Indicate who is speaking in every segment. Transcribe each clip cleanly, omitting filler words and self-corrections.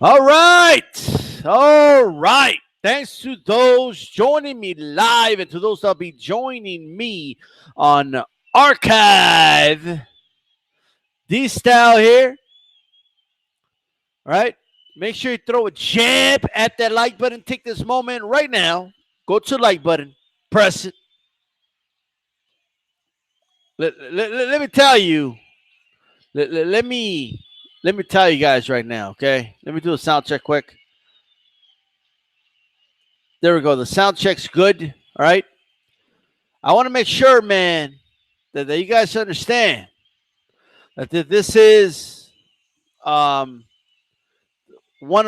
Speaker 1: All right. All right. Thanks to those joining me live and to those that'll be joining me on archive. D-Style here. All right. Make sure you throw a jab at that like button. Take this moment right now. Go to the like button. Press it. Let me tell you. Let me tell you guys right now, okay? Let me do a sound check quick. There we go. The sound check's good. All right. I want to make sure, man, that you guys understand that this is one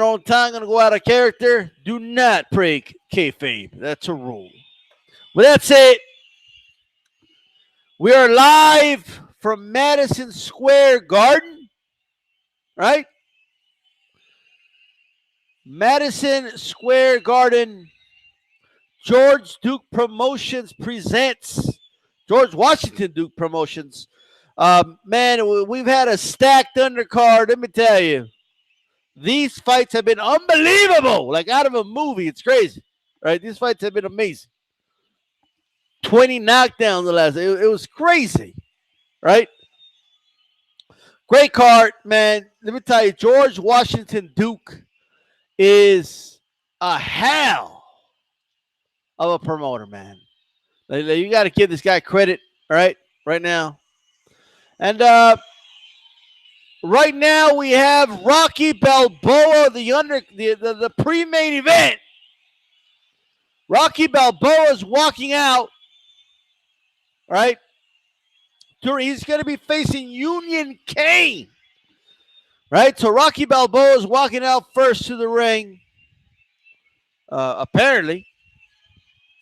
Speaker 1: on time going to go out of character. Do not break kayfabe. That's a rule. But that's it. We are live from Madison Square Garden, right? Madison Square Garden. George Duke Promotions presents George Washington Duke Promotions. Man, we've had a stacked undercard. Let me tell you, these fights have been unbelievable, like out of a movie. It's crazy, right? These fights have been amazing. 20 knockdowns the last. It was crazy, right? Great card, man. Let me tell you, George Washington Duke is a hell of a promoter, man. You got to give this guy credit, right now. And right now we have Rocky Balboa, the pre-main event. Rocky Balboa is walking out, right? He's going to be facing Union Kane, right? So Rocky Balboa is walking out first to the ring. Apparently,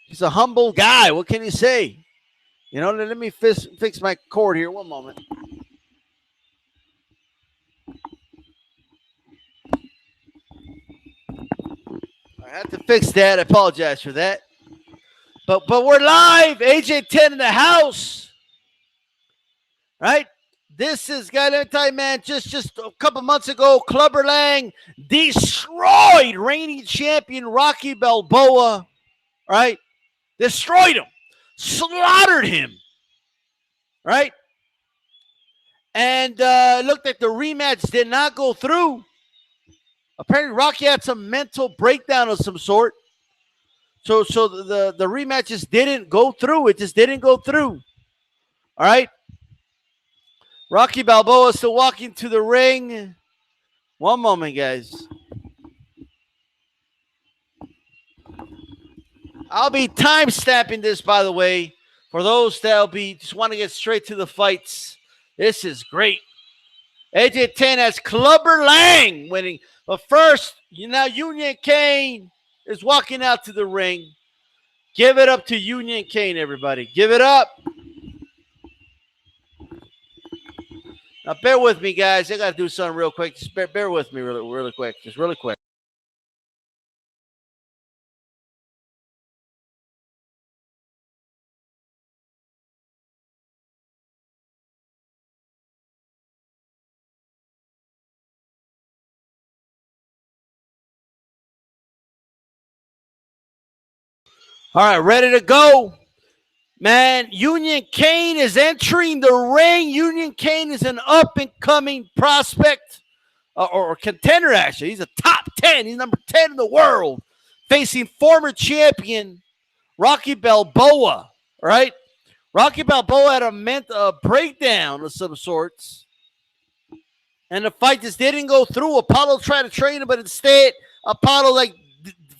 Speaker 1: he's a humble guy. What can you say? You know, let me fix my cord here. One moment. I had to fix that. I apologize for that. But we're live. AJ10 in the house. Right? This is, guy, let me tell you, man, just a couple months ago, Clubber Lang destroyed reigning champion Rocky Balboa. Right? Destroyed him. Slaughtered him. Right? And it looked like the rematch did not go through. Apparently, Rocky had some mental breakdown of some sort. So the rematch just didn't go through. It just didn't go through. All right? Rocky Balboa still walking to the ring. One moment, guys. I'll be time-stamping this, by the way, for those that'll be just want to get straight to the fights. This is great. AJ10 has Clubber Lang winning. But first, Union Kane is walking out to the ring. Give it up to Union Kane, everybody. Give it up. Now, bear with me, guys. I got to do something real quick. Just bear with me really quick. Just really quick. All right, ready to go. Man, Union Kane is entering the ring. Union Kane is an up-and-coming prospect or contender, actually. He's a top 10. He's number 10 in the world, facing former champion Rocky Balboa, right? Rocky Balboa had a breakdown of some sorts, and the fight just didn't go through. Apollo tried to train him, but instead, Apollo like,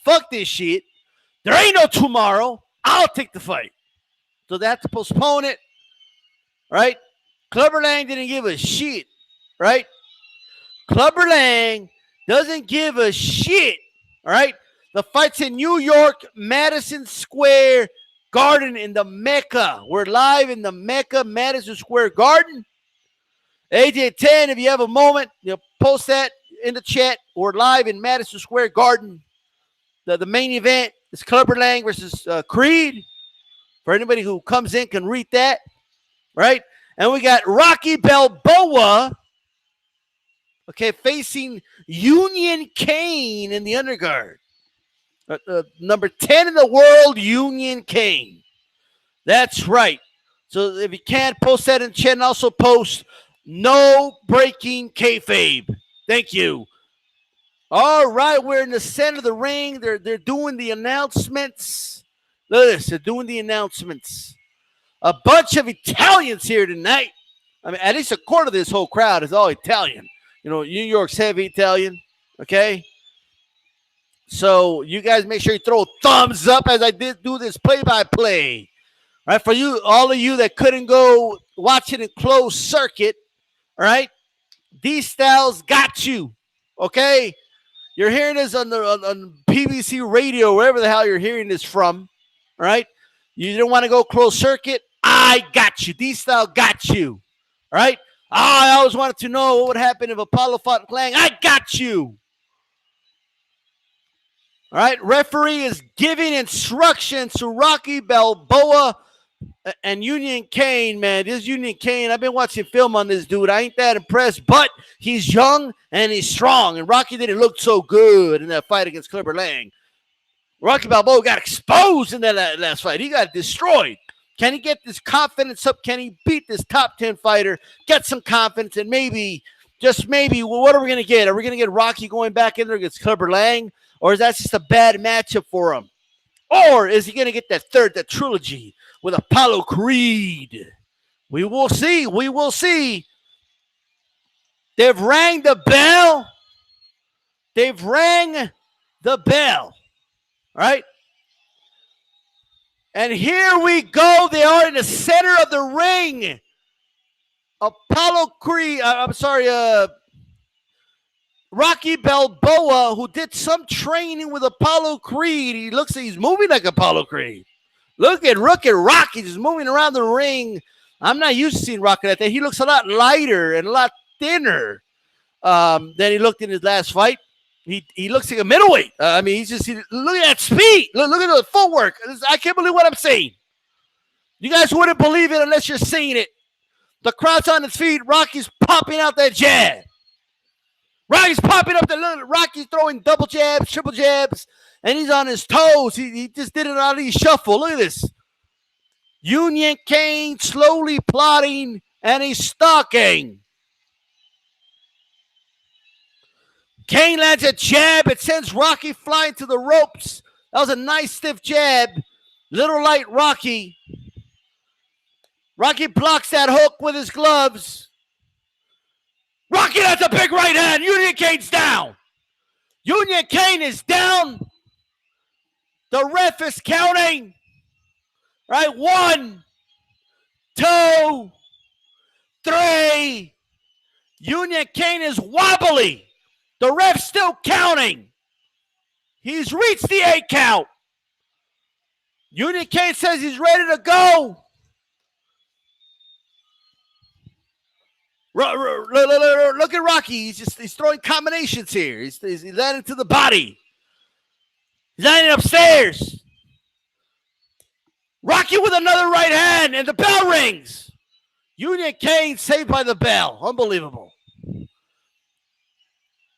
Speaker 1: fuck this shit. There ain't no tomorrow. I'll take the fight. So they have to postpone it, right? Clubber Lang didn't give a shit, right? Clubber Lang doesn't give a shit, all right? The fight's in New York, Madison Square Garden in the Mecca. We're live in the Mecca, Madison Square Garden. AJ10, if you have a moment, post that in the chat. We're live in Madison Square Garden. The main event is Clubber Lang versus Creed. For anybody who comes in can read that, right? And we got Rocky Balboa Okay, facing Union Kane in the undercard. Number 10 in the world, Union Kane. That's right. So if you can't, post that in chat and also post no breaking kayfabe. Thank you. All right, we're in the center of the ring. They're doing the announcements. Look at this. They're doing the announcements. A bunch of Italians here tonight. I mean, at least a quarter of this whole crowd is all Italian. You know, New York's heavy Italian. Okay. So you guys make sure you throw a thumbs up as I did do this play-by-play. All right, for you, all of you that couldn't go watch it in closed circuit, all right, D-Styles got you, okay? You're hearing this on PBC radio, wherever the hell you're hearing this from, all right? You didn't want to go closed circuit? I got you. D-Style got you, all right? I always wanted to know what would happen if Apollo fought Clang. I got you. All right, referee is giving instructions to Rocky Balboa and Union Kane, man. This Union Kane, I've been watching film on this dude. I ain't that impressed, but he's young and he's strong. And Rocky didn't look so good in that fight against Clubber Lang. Rocky Balboa got exposed in that last fight. He got destroyed. Can he get this confidence up? Can he beat this top 10 fighter, get some confidence, and maybe, just maybe, well, what are we going to get? Are we going to get Rocky going back in there against Clubber Lang? Or is that just a bad matchup for him? Or is he going to get that trilogy with Apollo Creed? We will see. We will see. They've rang the bell. They've rang the bell. All right? And here we go. They are in the center of the ring. Apollo Creed, Rocky Balboa, who did some training with Apollo Creed. He looks like he's moving like Apollo Creed. Look at Rocky just moving around the ring. I'm not used to seeing Rocky like that. He looks a lot lighter and a lot thinner than he looked in his last fight. He looks like a middleweight. Look at that speed. Look at the footwork. I can't believe what I'm saying. You guys wouldn't believe it unless you're seeing it. The crowd's on its feet. Rocky's popping out that jab. Rocky's popping up Rocky's throwing double jabs, triple jabs, and he's on his toes. He just did it on his shuffle. Look at this. Union Kane slowly plotting, and he's stalking. Kane lands a jab. It sends Rocky flying to the ropes. That was a nice stiff jab. Little light Rocky. Rocky blocks that hook with his gloves. Rocky, that's a big right hand. Union Kane's down. Union Kane is down. The ref is counting. Right, 1, 2, 3. Union Kane is wobbly. The ref's still counting. He's reached the 8 count. Union Kane says he's ready to go. Look at Rocky. He's throwing combinations here. He's landing to the body. He's landing upstairs. Rocky with another right hand, and the bell rings. Union Kane saved by the bell. Unbelievable.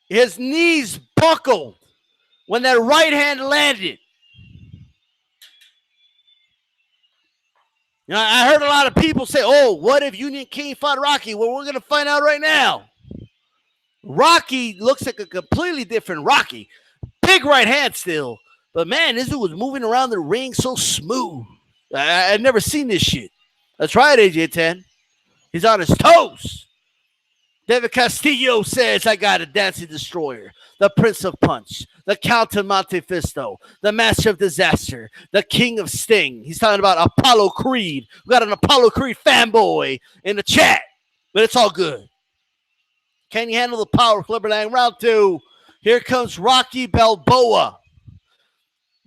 Speaker 1: His knees buckled when that right hand landed. You know, I heard a lot of people say, oh, what if Union Kane fought Rocky? Well, we're going to find out right now. Rocky looks like a completely different Rocky. Big right hand still. But, man, this dude was moving around the ring so smooth. I'd never seen this shit. That's right, AJ10. He's on his toes. David Castillo says, I got a dancing destroyer, the Prince of Punch, the Count of Monte Fisto, the Master of Disaster, the King of Sting. He's talking about Apollo Creed. We got an Apollo Creed fanboy in the chat, but it's all good. Can you handle the power of Clubber Lang? Round 2. Here comes Rocky Balboa.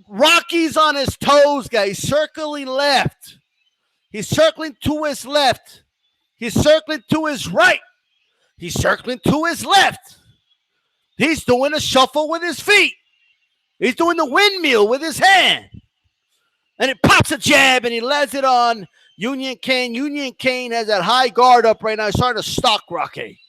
Speaker 1: Rocky's on his toes, guys. He's circling left. He's circling to his left. He's circling to his right. He's circling to his left. He's doing a shuffle with his feet. He's doing the windmill with his hand. And it pops a jab, and he lands it on Union Kane. Union Kane has that high guard up right now. He's starting to stalk Rocky.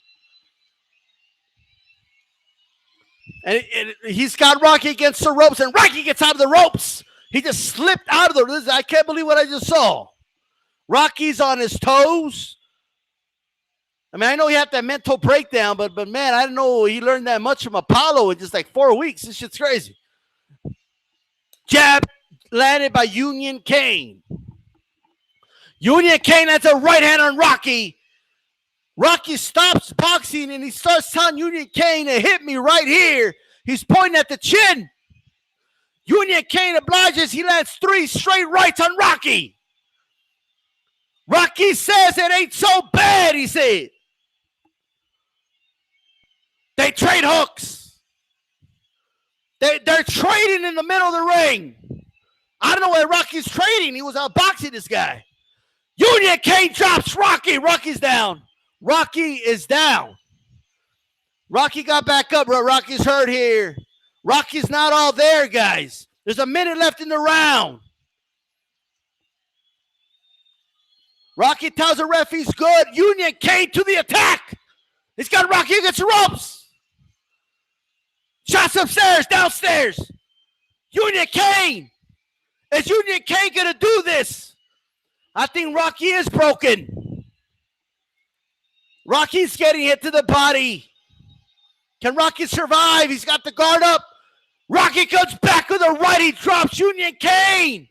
Speaker 1: And he's got Rocky against the ropes, and Rocky gets out of the ropes. He just slipped out of the. I can't believe what I just saw. Rocky's on his toes. I mean, I know he had that mental breakdown, but man, I didn't know he learned that much from Apollo in just like 4 weeks. This shit's crazy. Jab landed by Union Kane. Union Kane has a right hand on Rocky. Rocky stops boxing and he starts telling Union Kane to hit me right here. He's pointing at the chin. Union Kane obliges. He lands 3 straight rights on Rocky. Rocky says it ain't so bad, he said. They trade hooks. They're trading in the middle of the ring. I don't know where Rocky's trading. He was outboxing this guy. Union Kane drops Rocky. Rocky's down. Rocky is down. Rocky got back up, but Rocky's hurt here. Rocky's not all there, guys. There's a minute left in the round. Rocky tells the ref he's good. Union Kane to the attack. He's got Rocky against the ropes. Shots upstairs, downstairs. Union Kane. Is Union Kane going to do this? I think Rocky is broken. Rocky's getting hit to the body. Can Rocky survive? He's got the guard up. Rocky comes back with a right. He drops Union Kane.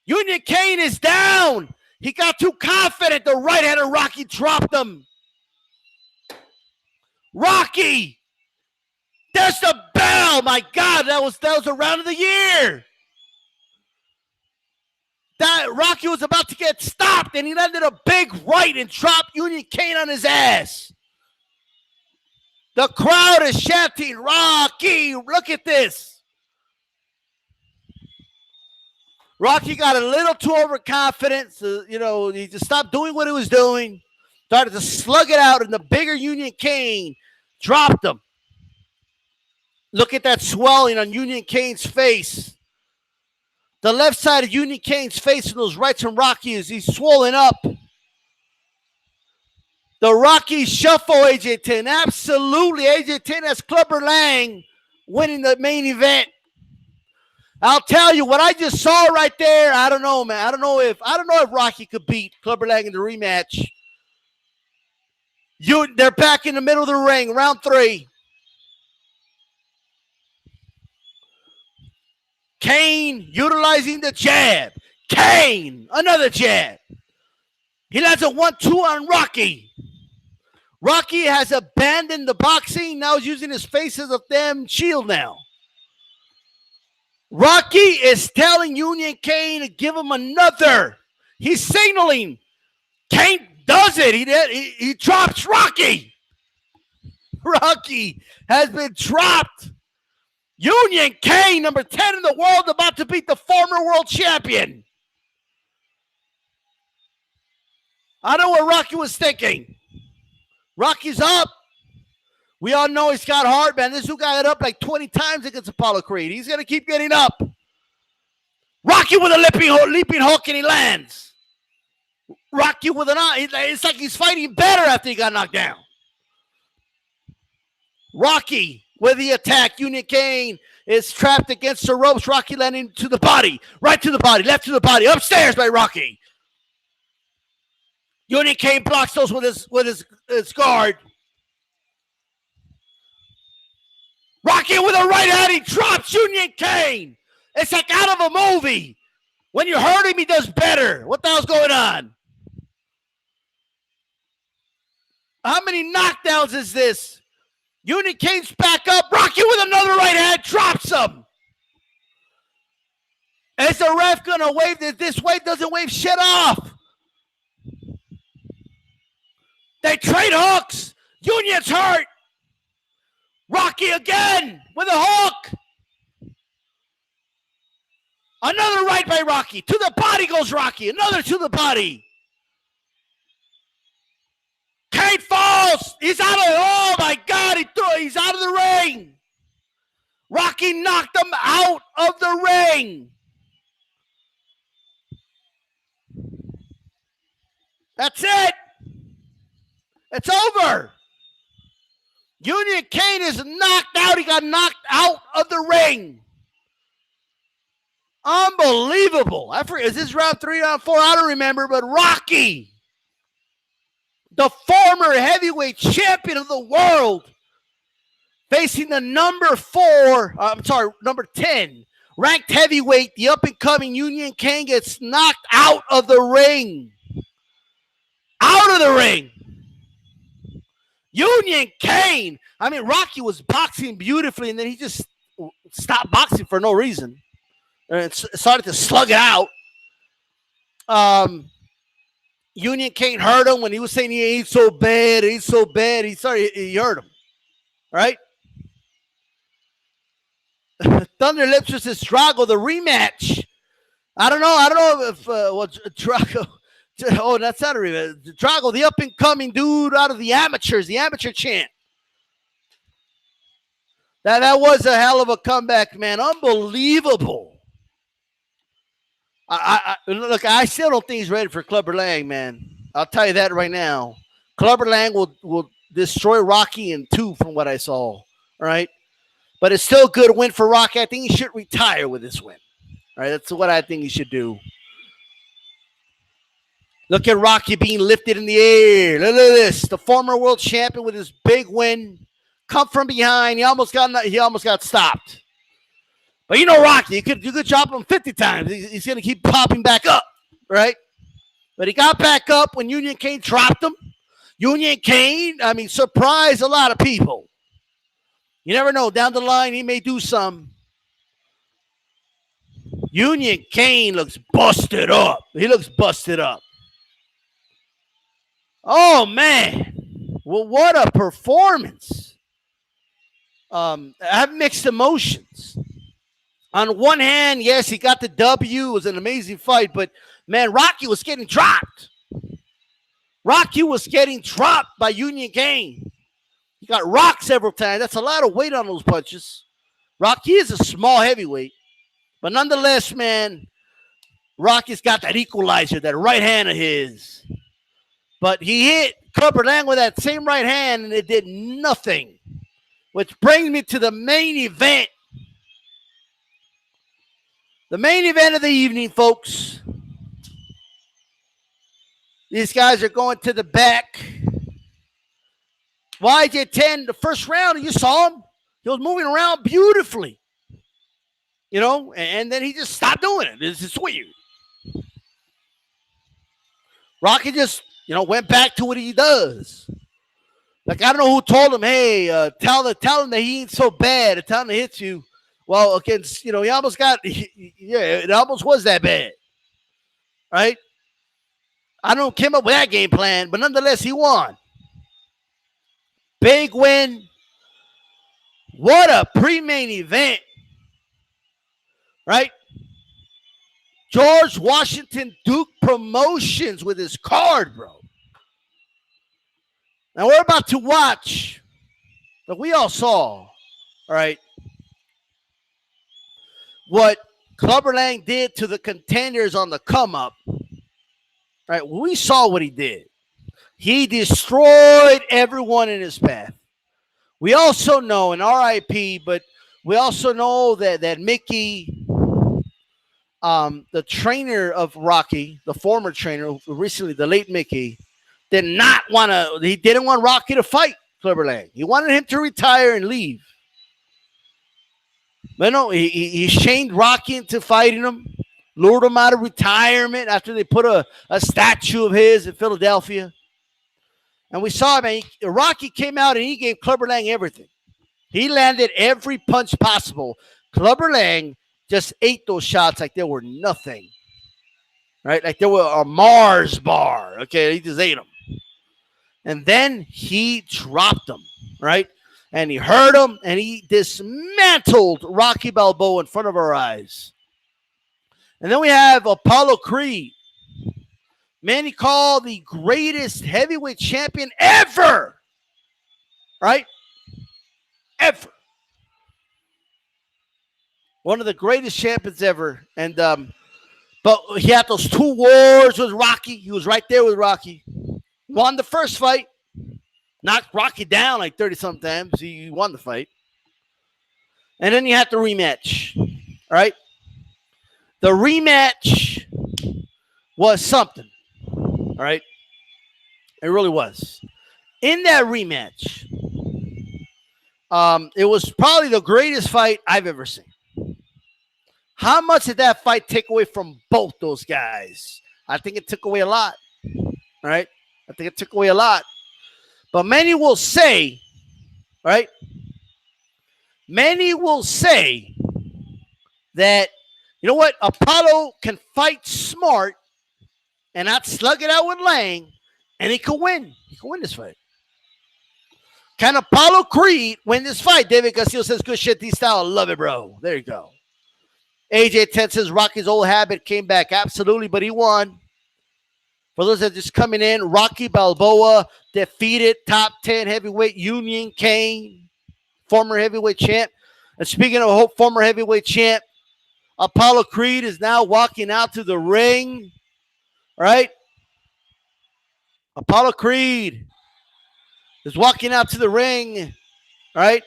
Speaker 1: Union Kane is down. He got too confident. The right-hander Rocky dropped him. Rocky. There's the bell. My God, that was the round of the year. That Rocky was about to get stopped, and he landed a big right and dropped Union Kane on his ass. The crowd is chanting, Rocky, look at this. Rocky got a little too overconfident. So, he just stopped doing what he was doing. Started to slug it out, and the bigger Union Kane dropped him. Look at that swelling on Union Kane's face. The left side of Union Kane's face and those rights from Rocky is he's swollen up. The Rocky shuffle, AJ 10. Absolutely. AJ 10 has Clubber Lang winning the main event. I'll tell you what I just saw right there. I don't know, man. I don't know if Rocky could beat Clubber Lang in the rematch. They're back in the middle of the ring, round 3. Kane utilizing the jab. Kane, another jab. He lands a 1-2 on Rocky. Rocky has abandoned the boxing. Now he's using his face as a damn shield now. Rocky is telling Union Kane to give him another. He's signaling. Kane does it. He drops Rocky. Rocky has been dropped. Union Kane, number 10 in the world, about to beat the former world champion. I know what Rocky was thinking. Rocky's up. We all know he's got heart, man. This dude got up like 20 times against Apollo Creed. He's going to keep getting up. Rocky with a leaping hook, and he lands. Rocky with it's like he's fighting better after he got knocked down. Rocky with the attack. Union Kane is trapped against the ropes. Rocky landing to the body. Right to the body. Left to the body. Upstairs by Rocky. Union Kane blocks those with his guard. Rocky with a right hand. He drops Union Kane. It's like out of a movie. When you hurt him, he does better. What the hell's going on? How many knockdowns is this? Union Kane's back up. Rocky with another right hand drops him. Is the ref going to wave this? This wave doesn't wave shit off. They trade hooks. Union's hurt. Rocky again with a hook. Another right by Rocky. To the body goes Rocky. Another to the body. Kane falls. He's out of it. Oh, my God. He's out of the ring. Rocky knocked him out of the ring. That's it. It's over. Union Kane is knocked out. He got knocked out of the ring. Unbelievable. I forget, is this round 3, round 4? I don't remember, but Rocky, the former heavyweight champion of the world, facing the number 10 ranked heavyweight, the up-and-coming Union Kane, gets knocked out of the ring. Out of the ring. Union Kane. I mean, Rocky was boxing beautifully, and then he just stopped boxing for no reason. And started to slug it out. Union Kane hurt him when he was saying he ain't so bad, he hurt him. Right? Thunder Lips versus Drago, the rematch. I don't know if Drago. Oh, that's not a rematch. Drago, the up-and-coming dude out of the amateurs, the amateur champ. That was a hell of a comeback, man. Unbelievable. Look, I still don't think he's ready for Clubber Lang, man. I'll tell you that right now. Clubber Lang will destroy Rocky in 2 from what I saw. All right? But it's still a good win for Rocky. I think he should retire with this win. All right? That's what I think he should do. Look at Rocky being lifted in the air. Look at this. The former world champion with his big win. Come from behind. He almost got stopped. But you know Rocky, you could drop him 50 times. He's going to keep popping back up, right? But he got back up when Union Kane dropped him. Union Kane, surprised a lot of people. You never know. Down the line, he may do some. Union Kane looks busted up. He looks busted up. Oh, man. Well, what a performance. I have mixed emotions. On one hand, yes, he got the W. It was an amazing fight, but, man, Rocky was getting dropped. Rocky was getting dropped by Union Kane. He got rocked several times. That's a lot of weight on those punches. Rocky is a small heavyweight, but nonetheless, man, Rocky's got that equalizer, that right hand of his. But he hit Clubber Lang with that same right hand, and it did nothing, which brings me to the main event. The main event of the evening, folks. These guys are going to the back. YJ10, the first round, you saw him. He was moving around beautifully. And then he just stopped doing it. It's just weird. Rocky just, went back to what he does. Like, I don't know who told him, hey, tell him that he ain't so bad. Tell him to hit you. Well, against, he almost it almost was that bad. Right? I don't came up with that game plan, but nonetheless, he won. Big win. What a pre-main event. Right? George Washington Duke Promotions with his card, bro. Now we're about to watch, but we all saw, all right, what Clubber Lang did to the contenders on the come-up. Right? We saw what he did. He destroyed everyone in his path. We also know, and RIP, but we also know that Mickey, the trainer of Rocky, the former trainer, recently the late Mickey, he didn't want Rocky to fight Clubber Lang. He wanted him to retire and leave. But no, he shamed Rocky into fighting him, lured him out of retirement after they put a statue of his in Philadelphia. And we saw, man, Rocky came out and he gave Clubber Lang everything. He landed every punch possible. Clubber Lang just ate those shots like they were nothing. Right? Like they were a Mars bar. Okay, he just ate them. And then he dropped them. Right? And he hurt him, and he dismantled Rocky Balboa in front of our eyes. And then we have Apollo Creed. Man, he called the greatest heavyweight champion ever. Right? Ever. One of the greatest champions ever. And but he had those 2 wars with Rocky. He was right there with Rocky. Won the first fight. Knocked Rocky down like 30-something times. He won the fight. And then you had the rematch. All right? The rematch was something. All right? It really was. In that rematch, it was probably the greatest fight I've ever seen. How much did that fight take away from both those guys? I think it took away a lot. All right? I think it took away a lot. But many will say, right? Many will say that, you know what? Apollo can fight smart and not slug it out with Lang, and he could win. He could win this fight. Can Apollo Creed win this fight? David Castillo says, good shit, D-Style. Love it, bro. There you go. AJ10 says, Rocky's old habit came back. Absolutely, but he won. For those that are just coming in, Rocky Balboa defeated top 10 heavyweight Union Kane, former heavyweight champ. And speaking of former heavyweight champ, Apollo Creed is now walking out to the ring, right? Apollo Creed is walking out to the ring, right?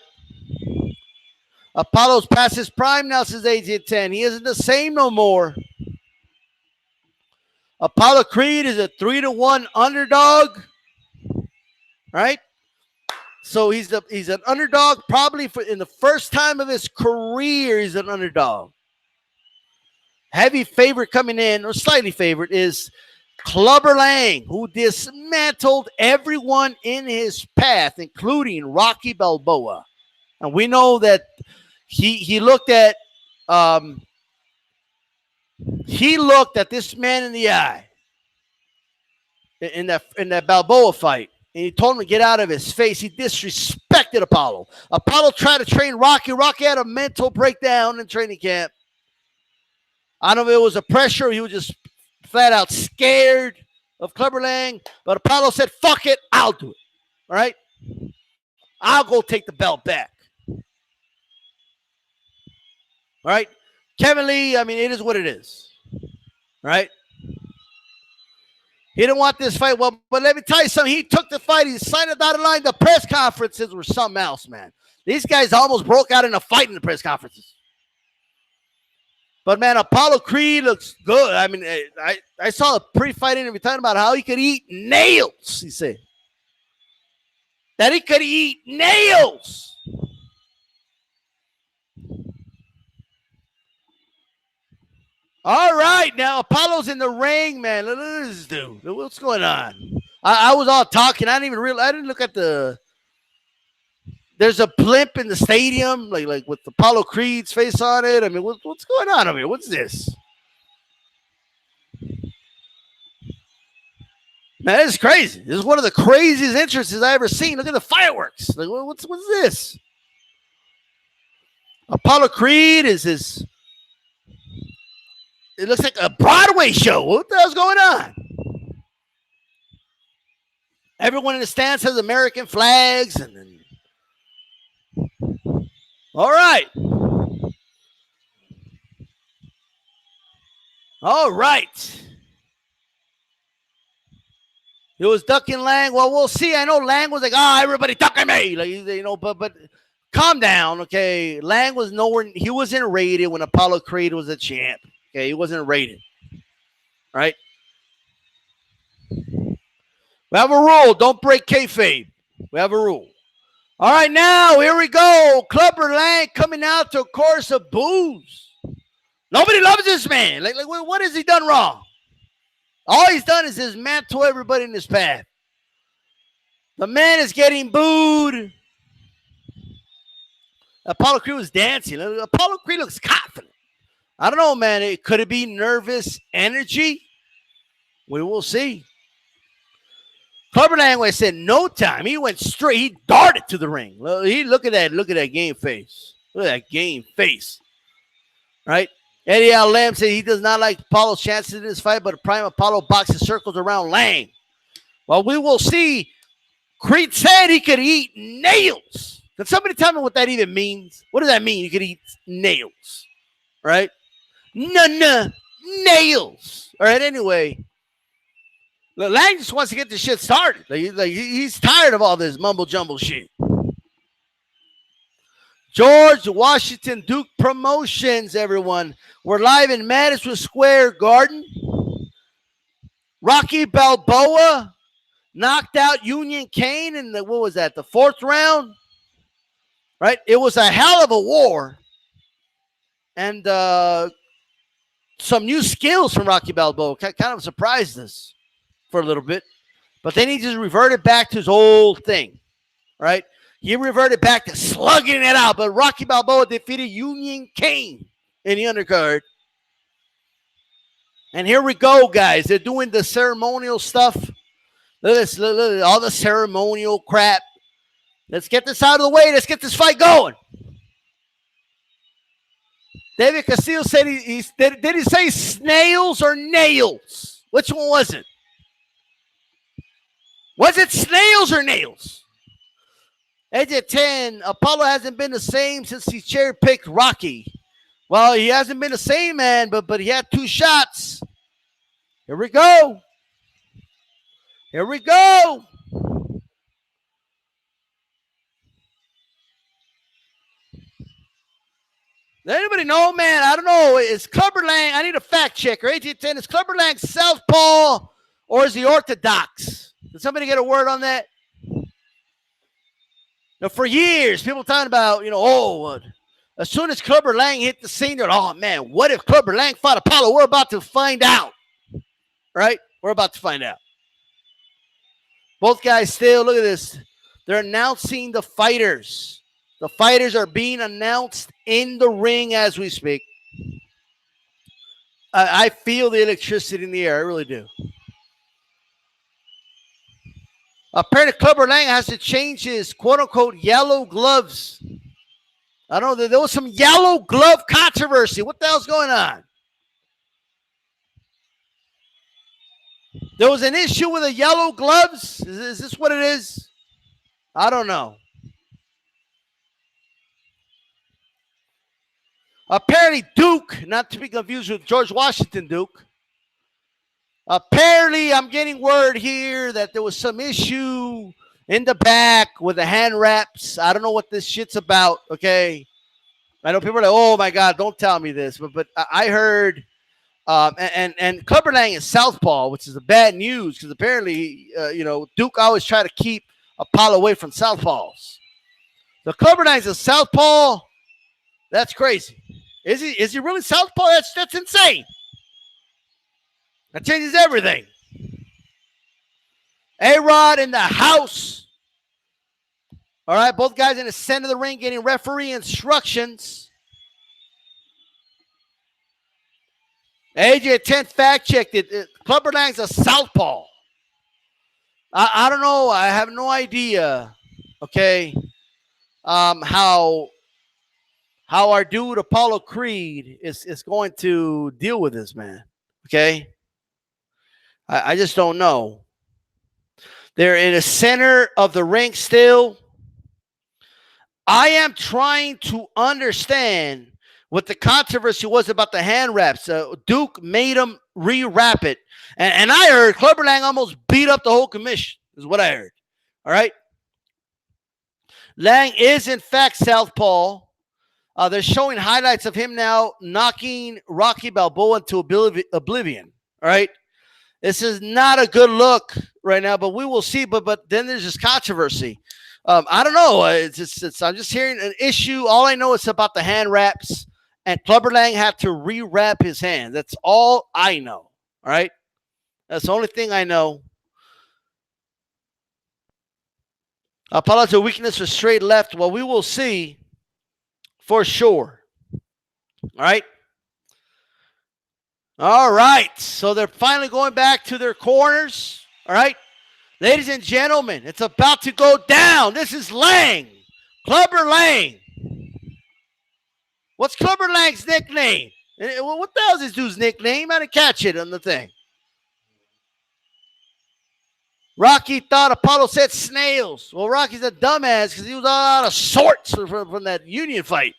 Speaker 1: Apollo's past his prime now, says AJ10. He isn't the same no more. Apollo Creed is a 3-1 underdog, right? So he's an underdog probably in the first time of his career. He's an underdog. Heavy favorite coming in, or slightly favorite, is Clubber Lang, who dismantled everyone in his path, including Rocky Balboa. And we know that he looked at this man in the eye in that Balboa fight, and he told him to get out of his face. He disrespected Apollo. Apollo tried to train Rocky. Rocky had a mental breakdown in training camp. I don't know if it was a pressure. He was just flat out scared of Clubber Lang. But Apollo said, fuck it, I'll do it. All right? I'll go take the belt back. All right? Kevin Lee, I mean, it is what it is. All right? He didn't want this fight. Well, but let me tell you something. He took the fight. He signed it down the line. The press conferences were something else, man. These guys almost broke out in a fight in the press conferences. But, man, Apollo Creed looks good. I mean, I saw a pre-fight interview talking about how he could eat nails, he said. That he could eat nails. All right, now Apollo's in the ring, man. Look at this dude. What's going on? I was all talking. I didn't look at the. There's a blimp in the stadium, like with Apollo Creed's face on it. I mean, what's going on over here? What's this? Man, this is crazy. This is one of the craziest entrances I ever seen. Look at the fireworks. Like, what's this? Apollo Creed is his. It looks like a Broadway show. What the hell's going on? Everyone in the stands has American flags. All right. All right. It was ducking Lang. Well, we'll see. I know Lang was like, everybody ducking me. Like, you know, but calm down, okay? Lang was nowhere. He wasn't rated when Apollo Creed was a champ. Okay, he wasn't rated. Right? We have a rule. Don't break kayfabe. We have a rule. All right, now, here we go. Clubber Lang coming out to a chorus of boos. Nobody loves this man. Like what has he done wrong? All he's done is dismantle everybody in his path. The man is getting booed. Apollo Creed was dancing. Apollo Creed looks confident. I don't know, man. Could it be nervous energy? We will see. Clubber Lang, I said no time. He went straight. He darted to the ring. Look at that game face. Look at that game face. Right? Eddie Al Lamb said he does not like Apollo's chances in this fight, but Prime Apollo boxes circles around Lang. Well, we will see. Creed said he could eat nails. Can somebody tell me what that even means? What does that mean? You could eat nails. Right? No, nails. All right, anyway. Lang just wants to get the shit started. He's tired of all this mumble jumble shit. George Washington Duke Promotions, everyone. We're live in Madison Square Garden. Rocky Balboa knocked out Union Kane in the, what was that, the 4th round? Right? It was a hell of a war. And some new skills from Rocky Balboa kind of surprised us for a little bit. But then he just reverted back to his old thing. Right? He reverted back to slugging it out. But Rocky Balboa defeated Union Kane in the undercard. And here we go, guys. They're doing the ceremonial stuff. Look at this. Look at all the ceremonial crap. Let's get this out of the way. Let's get this fight going. David Castillo said did he say snails or nails? Which one was it? Was it snails or nails? AJ 10, Apollo hasn't been the same since he cherry-picked Rocky. Well, he hasn't been the same, man, but he had 2 shots. Here we go. Here we go. Does anybody know, man? I don't know. Is Clubber Lang, I need a fact checker. AJ 10, is Clubber Lang southpaw or is he orthodox? Did somebody get a word on that? Now, for years, people talking about, as soon as Clubber Lang hit the scene, they're, oh, man, what if Clubber Lang fought Apollo? We're about to find out. Right? We're about to find out. Both guys still, look at this. They're announcing the fighters. The fighters are being announced in the ring as we speak. I feel the electricity in the air. I really do. Apparently, Clubber Lang has to change his quote-unquote yellow gloves. I don't know. There was some yellow glove controversy. What the hell's going on? There was an issue with the yellow gloves. Is this what it is? I don't know. Apparently, Duke, not to be confused with George Washington Duke. Apparently, I'm getting word here that there was some issue in the back with the hand wraps. I don't know what this shit's about, okay? I know people are like, oh, my God, don't tell me this. But I heard, and Clubber Lang is southpaw, which is a bad news because apparently, Duke always try to keep Apollo away from southpaws. So Clubber Lang's a southpaw. That's crazy. Is he really southpaw? That's insane. That changes everything. A-Rod in the house. All right, both guys in the center of the ring getting referee instructions. AJ 10 fact checked it. Clubber Lang's a southpaw. I don't know. I have no idea. Okay, how our dude Apollo Creed is going to deal with this, man. Okay. I just don't know. They're in the center of the ring still. I am trying to understand what the controversy was about the hand wraps. Duke made him re-wrap it. And I heard Clubber Lang almost beat up the whole commission, is what I heard. All right? Lang is, in fact, southpaw. They're showing highlights of him now knocking Rocky Balboa into oblivion. All right? This is not a good look right now, but we will see. But then there's this controversy. I don't know. I'm just hearing an issue. All I know is about the hand wraps, and Clubber Lang had to re-wrap his hand. That's all I know. All right? That's the only thing I know. Apollo's a weakness for straight left. Well, we will see for sure. All right? All right, so they're finally going back to their corners. All right, ladies and gentlemen, it's about to go down. This is Lang, Clubber Lang. What's Clubber Lang's nickname? What the hell is this dude's nickname? I didn't catch it on the thing. Rocky thought Apollo said snails. Well, Rocky's a dumbass because he was all out of sorts from that Union fight.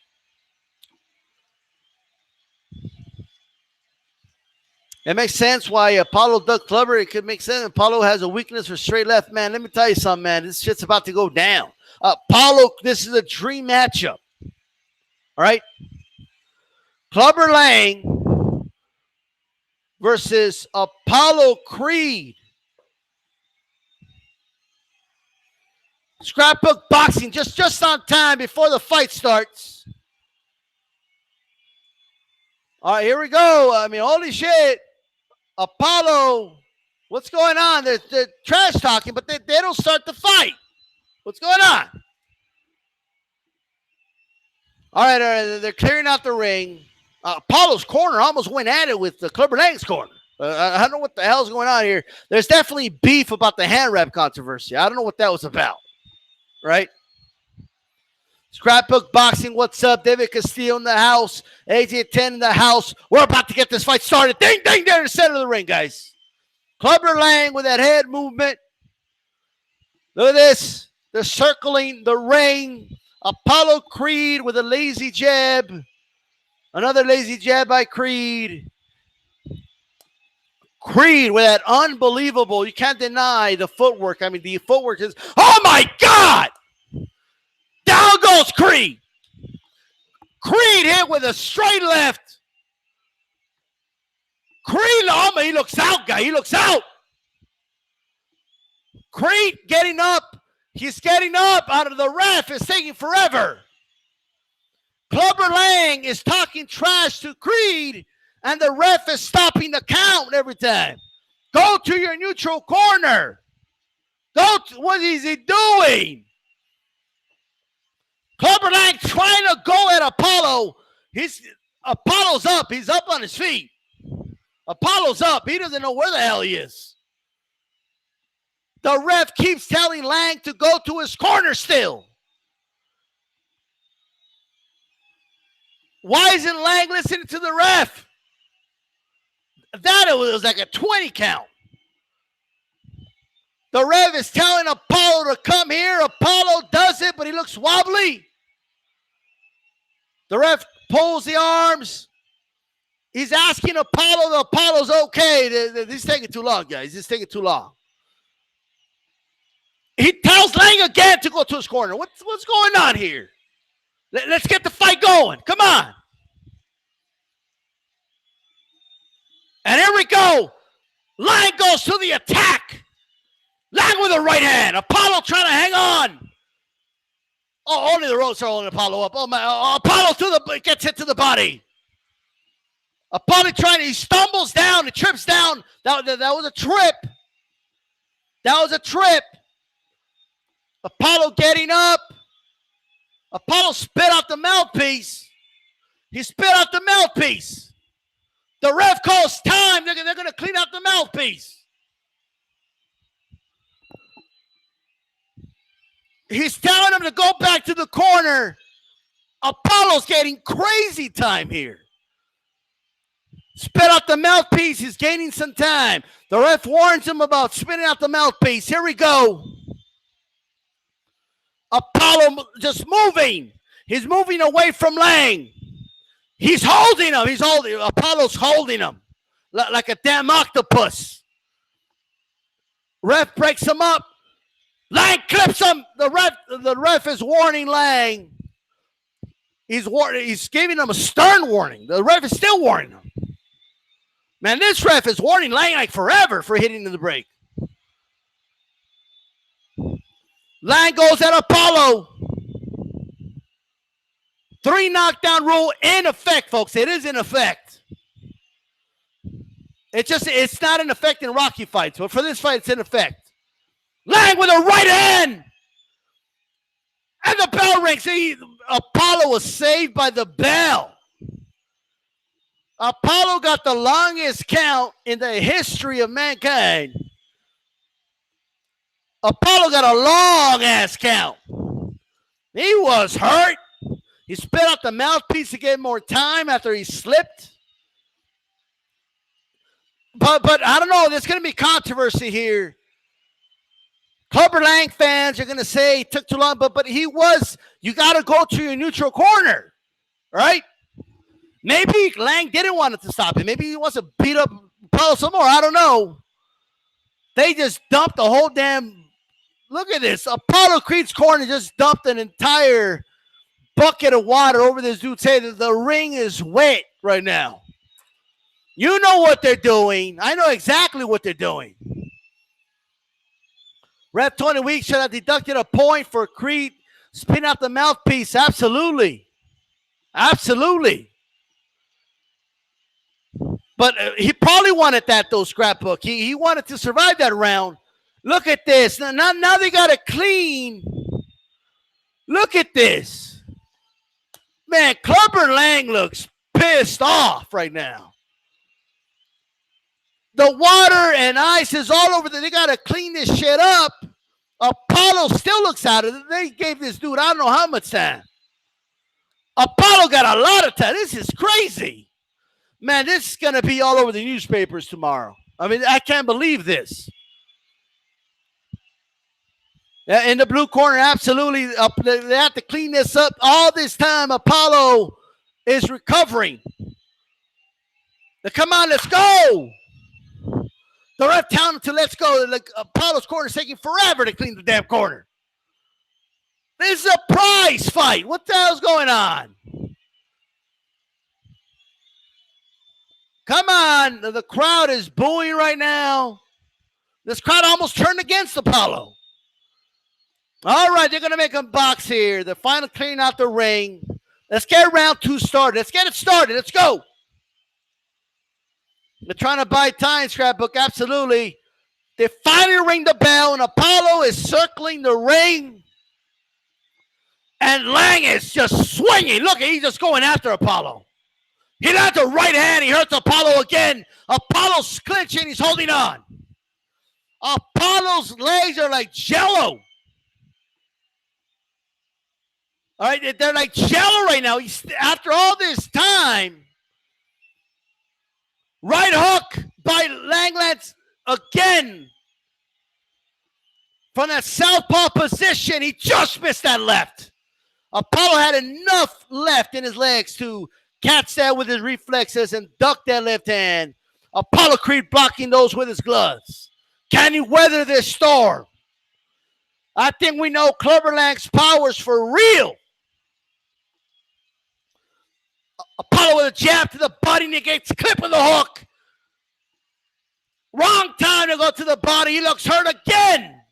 Speaker 1: It makes sense why Apollo ducked Clubber. It could make sense. Apollo has a weakness for straight left, man. Let me tell you something, man. This shit's about to go down. Apollo, this is a dream matchup. All right? Clubber Lang versus Apollo Creed. Scrapbook boxing just on time before the fight starts. All right, here we go. I mean, holy shit. Apollo, what's going on? They're trash talking, but they don't start the fight. What's going on? All right, they're clearing out the ring. Apollo's corner almost went at it with the Clubber Lang's corner. I don't know what the hell's going on here. There's definitely beef about the hand wrap controversy. I don't know what that was about, right? Scrapbook Boxing, what's up? David Castillo in the house. AJ10 in the house. We're about to get this fight started. Ding, ding, there in the center of the ring, guys. Clubber Lang with that head movement. Look at this. They're circling the ring. Apollo Creed with a lazy jab. Another lazy jab by Creed. Creed with that unbelievable, you can't deny the footwork. I mean, the footwork is, oh my God! Down goes Creed. Creed hit with a straight left. Creed, oh man, he looks out, guy. He looks out. Creed getting up. He's getting up out of the ref. It's taking forever. Clubber Lang is talking trash to Creed, and the ref is stopping the count every time. Go to your neutral corner. What is he doing? Clubber Lang trying to go at Apollo. Apollo's up. He's up on his feet. Apollo's up. He doesn't know where the hell he is. The ref keeps telling Lang to go to his corner still. Why isn't Lang listening to the ref? That it was like a 20 count. The ref is telling Apollo to come here. Apollo does it, but he looks wobbly. The ref pulls the arms. He's asking Apollo. Apollo's okay. He's taking too long, guys. He's taking too long. He tells Lang again to go to his corner. What's going on here? Let's get the fight going. Come on. And here we go. Lang goes to the attack. Lang with a right hand. Apollo trying to hang on. Oh, only the ropes are holding Apollo up. Oh, my. Apollo gets hit to the body. Apollo he stumbles down. He trips down. That was a trip. That was a trip. Apollo getting up. Apollo spit out the mouthpiece. He spit out the mouthpiece. The ref calls time. They're going to clean out the mouthpiece. He's telling him to go back to the corner. Apollo's getting crazy time here. Spit out the mouthpiece. He's gaining some time. The ref warns him about spitting out the mouthpiece. Here we go. Apollo just moving. He's moving away from Lang. He's holding him. Apollo's holding him like a damn octopus. Ref breaks him up. Lang clips him. The ref is warning Lang. He's giving him a stern warning. The ref is still warning him. Man, this ref is warning Lang like forever for hitting the break. Lang goes at Apollo. 3 knockdown rule in effect, folks. It is in effect. It's not in effect in Rocky fights, but for this fight, it's in effect. Lang with a right hand. And the bell rings. Apollo was saved by the bell. Apollo got the longest count in the history of mankind. Apollo got a long-ass count. He was hurt. He spit out the mouthpiece to get more time after he slipped. But I don't know. There's going to be controversy here. Clubber Lang fans are going to say it took too long, but you got to go to your neutral corner, right? Maybe Lang didn't want it to stop him. Maybe he wants to beat up Apollo some more. I don't know. They just dumped the whole damn. Look at this. Apollo Creed's corner just dumped an entire bucket of water over this dude's head. The ring is wet right now. You know what they're doing. I know exactly what they're doing. Ref 20 weeks should have deducted a point for Creed spinning out the mouthpiece. Absolutely. Absolutely. But he probably wanted that, though, Scrapbook. He wanted to survive that round. Look at this. Now they got it clean. Look at this. Man, Clubber Lang looks pissed off right now. The water and ice is all over. They got to clean this shit up. Apollo still looks out of it. They gave this dude, I don't know how much time. Apollo got a lot of time. This is crazy. Man, this is going to be all over the newspapers tomorrow. I mean, I can't believe this. In the blue corner, absolutely. They have to clean this up. All this time, Apollo is recovering. Now, come on, let's go. The ref telling him to let's go. Like, Apollo's corner is taking forever to clean the damn corner. This is a prize fight. What the hell's going on? Come on. The crowd is booing right now. This crowd almost turned against Apollo. All right, they're going to make him box here. They're finally cleaning out the ring. Let's get round 2 started. Let's get it started. Let's go. They're trying to buy time, Scrapbook. Absolutely. They finally ring the bell, and Apollo is circling the ring. And Lang is just swinging. Look, he's just going after Apollo. He lands the right hand. He hurts Apollo again. Apollo's clinching. He's holding on. Apollo's legs are like jello. All right, they're like jello right now. After all this time, right hook by Langlands again. From that southpaw position, he just missed that left. Apollo had enough left in his legs to catch that with his reflexes and duck that left hand. Apollo Creed blocking those with his gloves. Can he weather this storm? I think we know Clubber Lang's powers for real. Apollo with a jab to the body, negates clip of the hook. Wrong time to go to the body. He looks hurt again.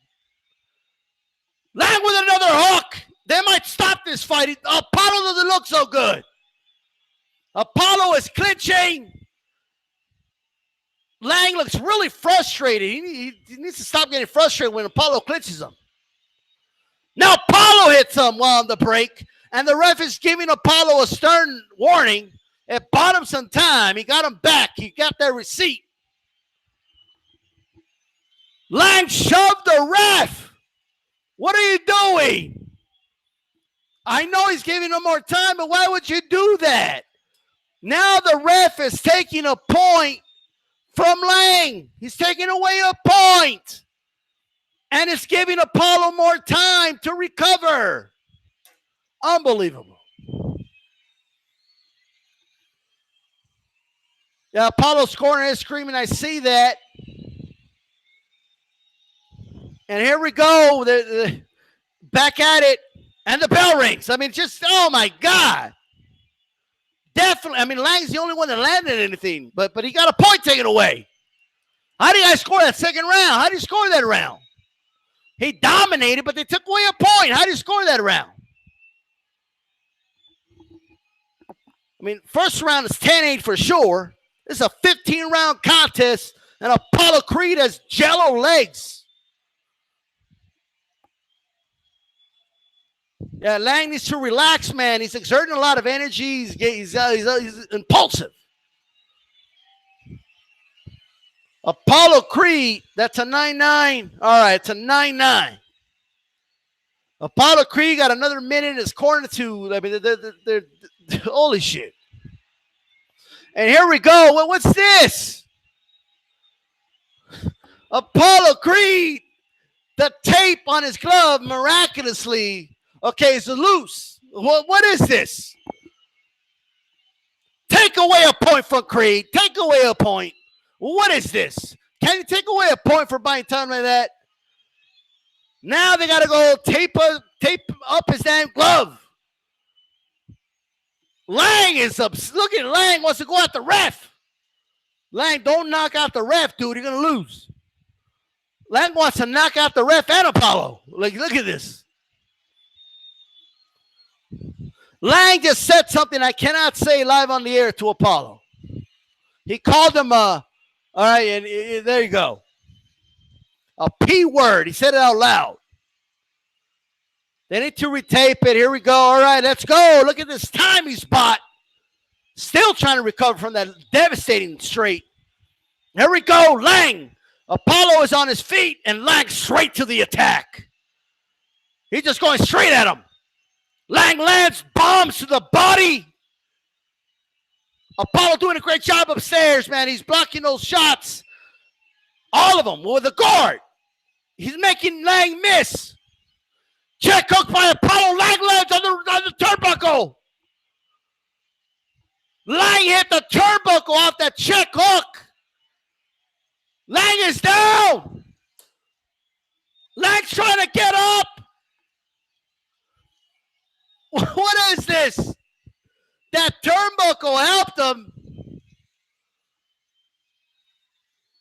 Speaker 1: Lang with another hook. They might stop this fight. Apollo doesn't look so good. Apollo is clinching. Lang looks really frustrated. He needs to stop getting frustrated when Apollo clinches him. Now Apollo hits him while on the break. And the ref is giving Apollo a stern warning. It bought him some time. He got him back. He got that receipt. Lang shoved the ref. What are you doing? I know he's giving him more time, but why would you do that? Now the ref is taking a point from Lang. He's taking away a point. And it's giving Apollo more time to recover. Unbelievable. Yeah, Apollo's corner is screaming. I see that. And here we go. They're back at it. And the bell rings. I mean, just, oh my God. Definitely. I mean, Lang's the only one that landed anything. But he got a point taken away. How did I score that second round? How did you score that round? He dominated, but they took away a point. How did you score that round? I mean, first round is 10-8 for sure. This is a 15-round contest, and Apollo Creed has jello legs. Yeah, Lang needs to relax, man. He's exerting a lot of energy. He's impulsive. Apollo Creed, that's a 9-9. All right, it's a 9-9. Apollo Creed got another minute in his corner to, I mean, they're holy shit. And here we go. Well, what's this? Apollo Creed, the tape on his glove miraculously, okay, is loose. What is this? Take away a point from Creed. Take away a point. What is this? Can you take away a point for buying time like that? Now they got to go tape up his damn glove. Lang is up. Look at Lang wants to go at the ref. Lang, don't knock out the ref, dude. You're going to lose. Lang wants to knock out the ref and Apollo. Like, look at this. Lang just said something I cannot say live on the air to Apollo. He called him all right, and there you go. A P word. He said it out loud. They need to retape it. Here we go. All right, let's go. Look at this timing spot. Still trying to recover from that devastating straight. Here we go. Lang. Apollo is on his feet, and Lang straight to the attack. He's just going straight at him. Lang lands bombs to the body. Apollo doing a great job upstairs, man. He's blocking those shots. All of them with a guard. He's making Lang miss. Check hook by Apollo. Lang lands on the turnbuckle. Lang hit the turnbuckle off that check hook. Lang is down. Lang's trying to get up. What is this? That turnbuckle helped him.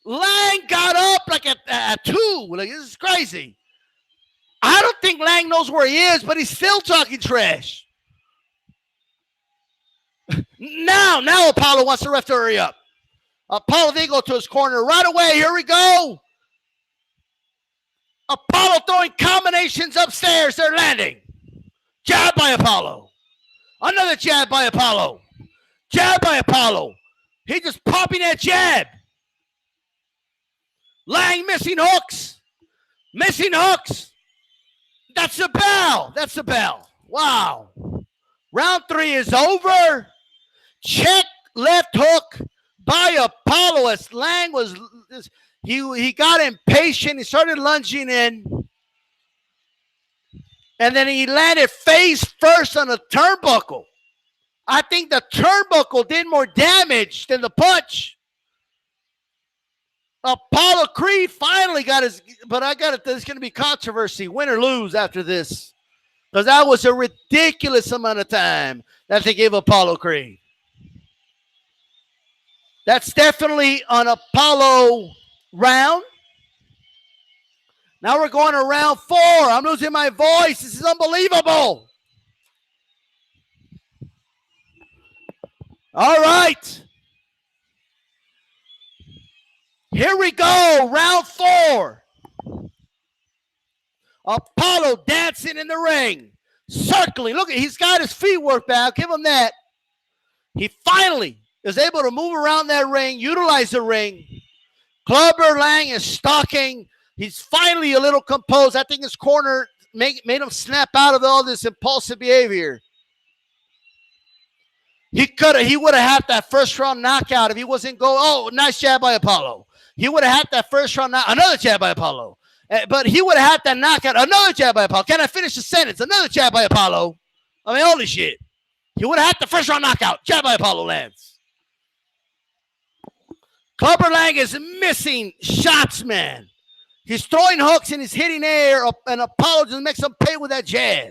Speaker 1: Lang got up like a two. Like, this is crazy. I don't think Lang knows where he is, but he's still talking trash. Now Apollo wants the ref to hurry up. Apollo did go to his corner right away. Here we go. Apollo throwing combinations upstairs. They're landing. Jab by Apollo. Another jab by Apollo. Jab by Apollo. He just popping that jab. Lang missing hooks. Missing hooks. That's the bell. That's the bell. Wow. Round 3 is over. Check left hook by Apollo as Lang was, he got impatient. He started lunging in. And then he landed face first on the turnbuckle. I think the turnbuckle did more damage than the punch. Apollo Creed finally got his, but there's going to be controversy, win or lose after this. Because that was a ridiculous amount of time that they gave Apollo Creed. That's definitely an Apollo round. Now we're going to round 4. I'm losing my voice. This is unbelievable. All right. Here we go. Round 4. Apollo dancing in the ring. Circling. Look, he's got his feet worked out. Give him that. He finally is able to move around that ring, utilize the ring. Clubber Lang is stalking. He's finally a little composed. I think his corner made him snap out of all this impulsive behavior. He would have had that first round knockout if he wasn't going. Oh, nice jab by Apollo. He would have had that first round knockout. Another jab by Apollo. But he would have had that knockout. Another jab by Apollo. Can I finish the sentence? Another jab by Apollo. I mean, holy shit. He would have had the first round knockout. Jab by Apollo lands. Clubber Lang is missing shots, man. He's throwing hooks and he's hitting air, and Apollo just makes him pay with that jab.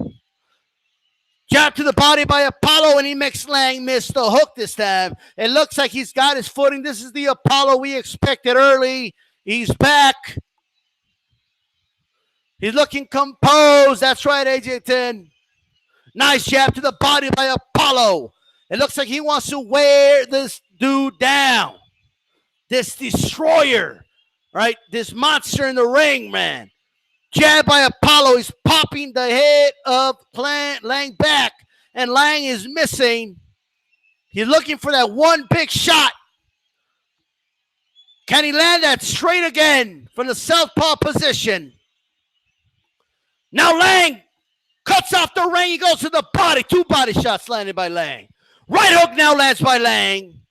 Speaker 1: Jab to the body by Apollo, and he makes Lang miss the hook this time. It looks like he's got his footing. This is the Apollo we expected early. He's back. He's looking composed. That's right, AJ10. Nice jab to the body by Apollo. It looks like he wants to wear this dude down. This destroyer. Right? This monster in the ring, man. Jab by Apollo. He's popping the head of Lang back. And Lang is missing. He's looking for that one big shot. Can he land that straight again from the southpaw position? Now Lang cuts off the ring. He goes to the body. 2 body shots landed by Lang. Right hook now lands by Lang.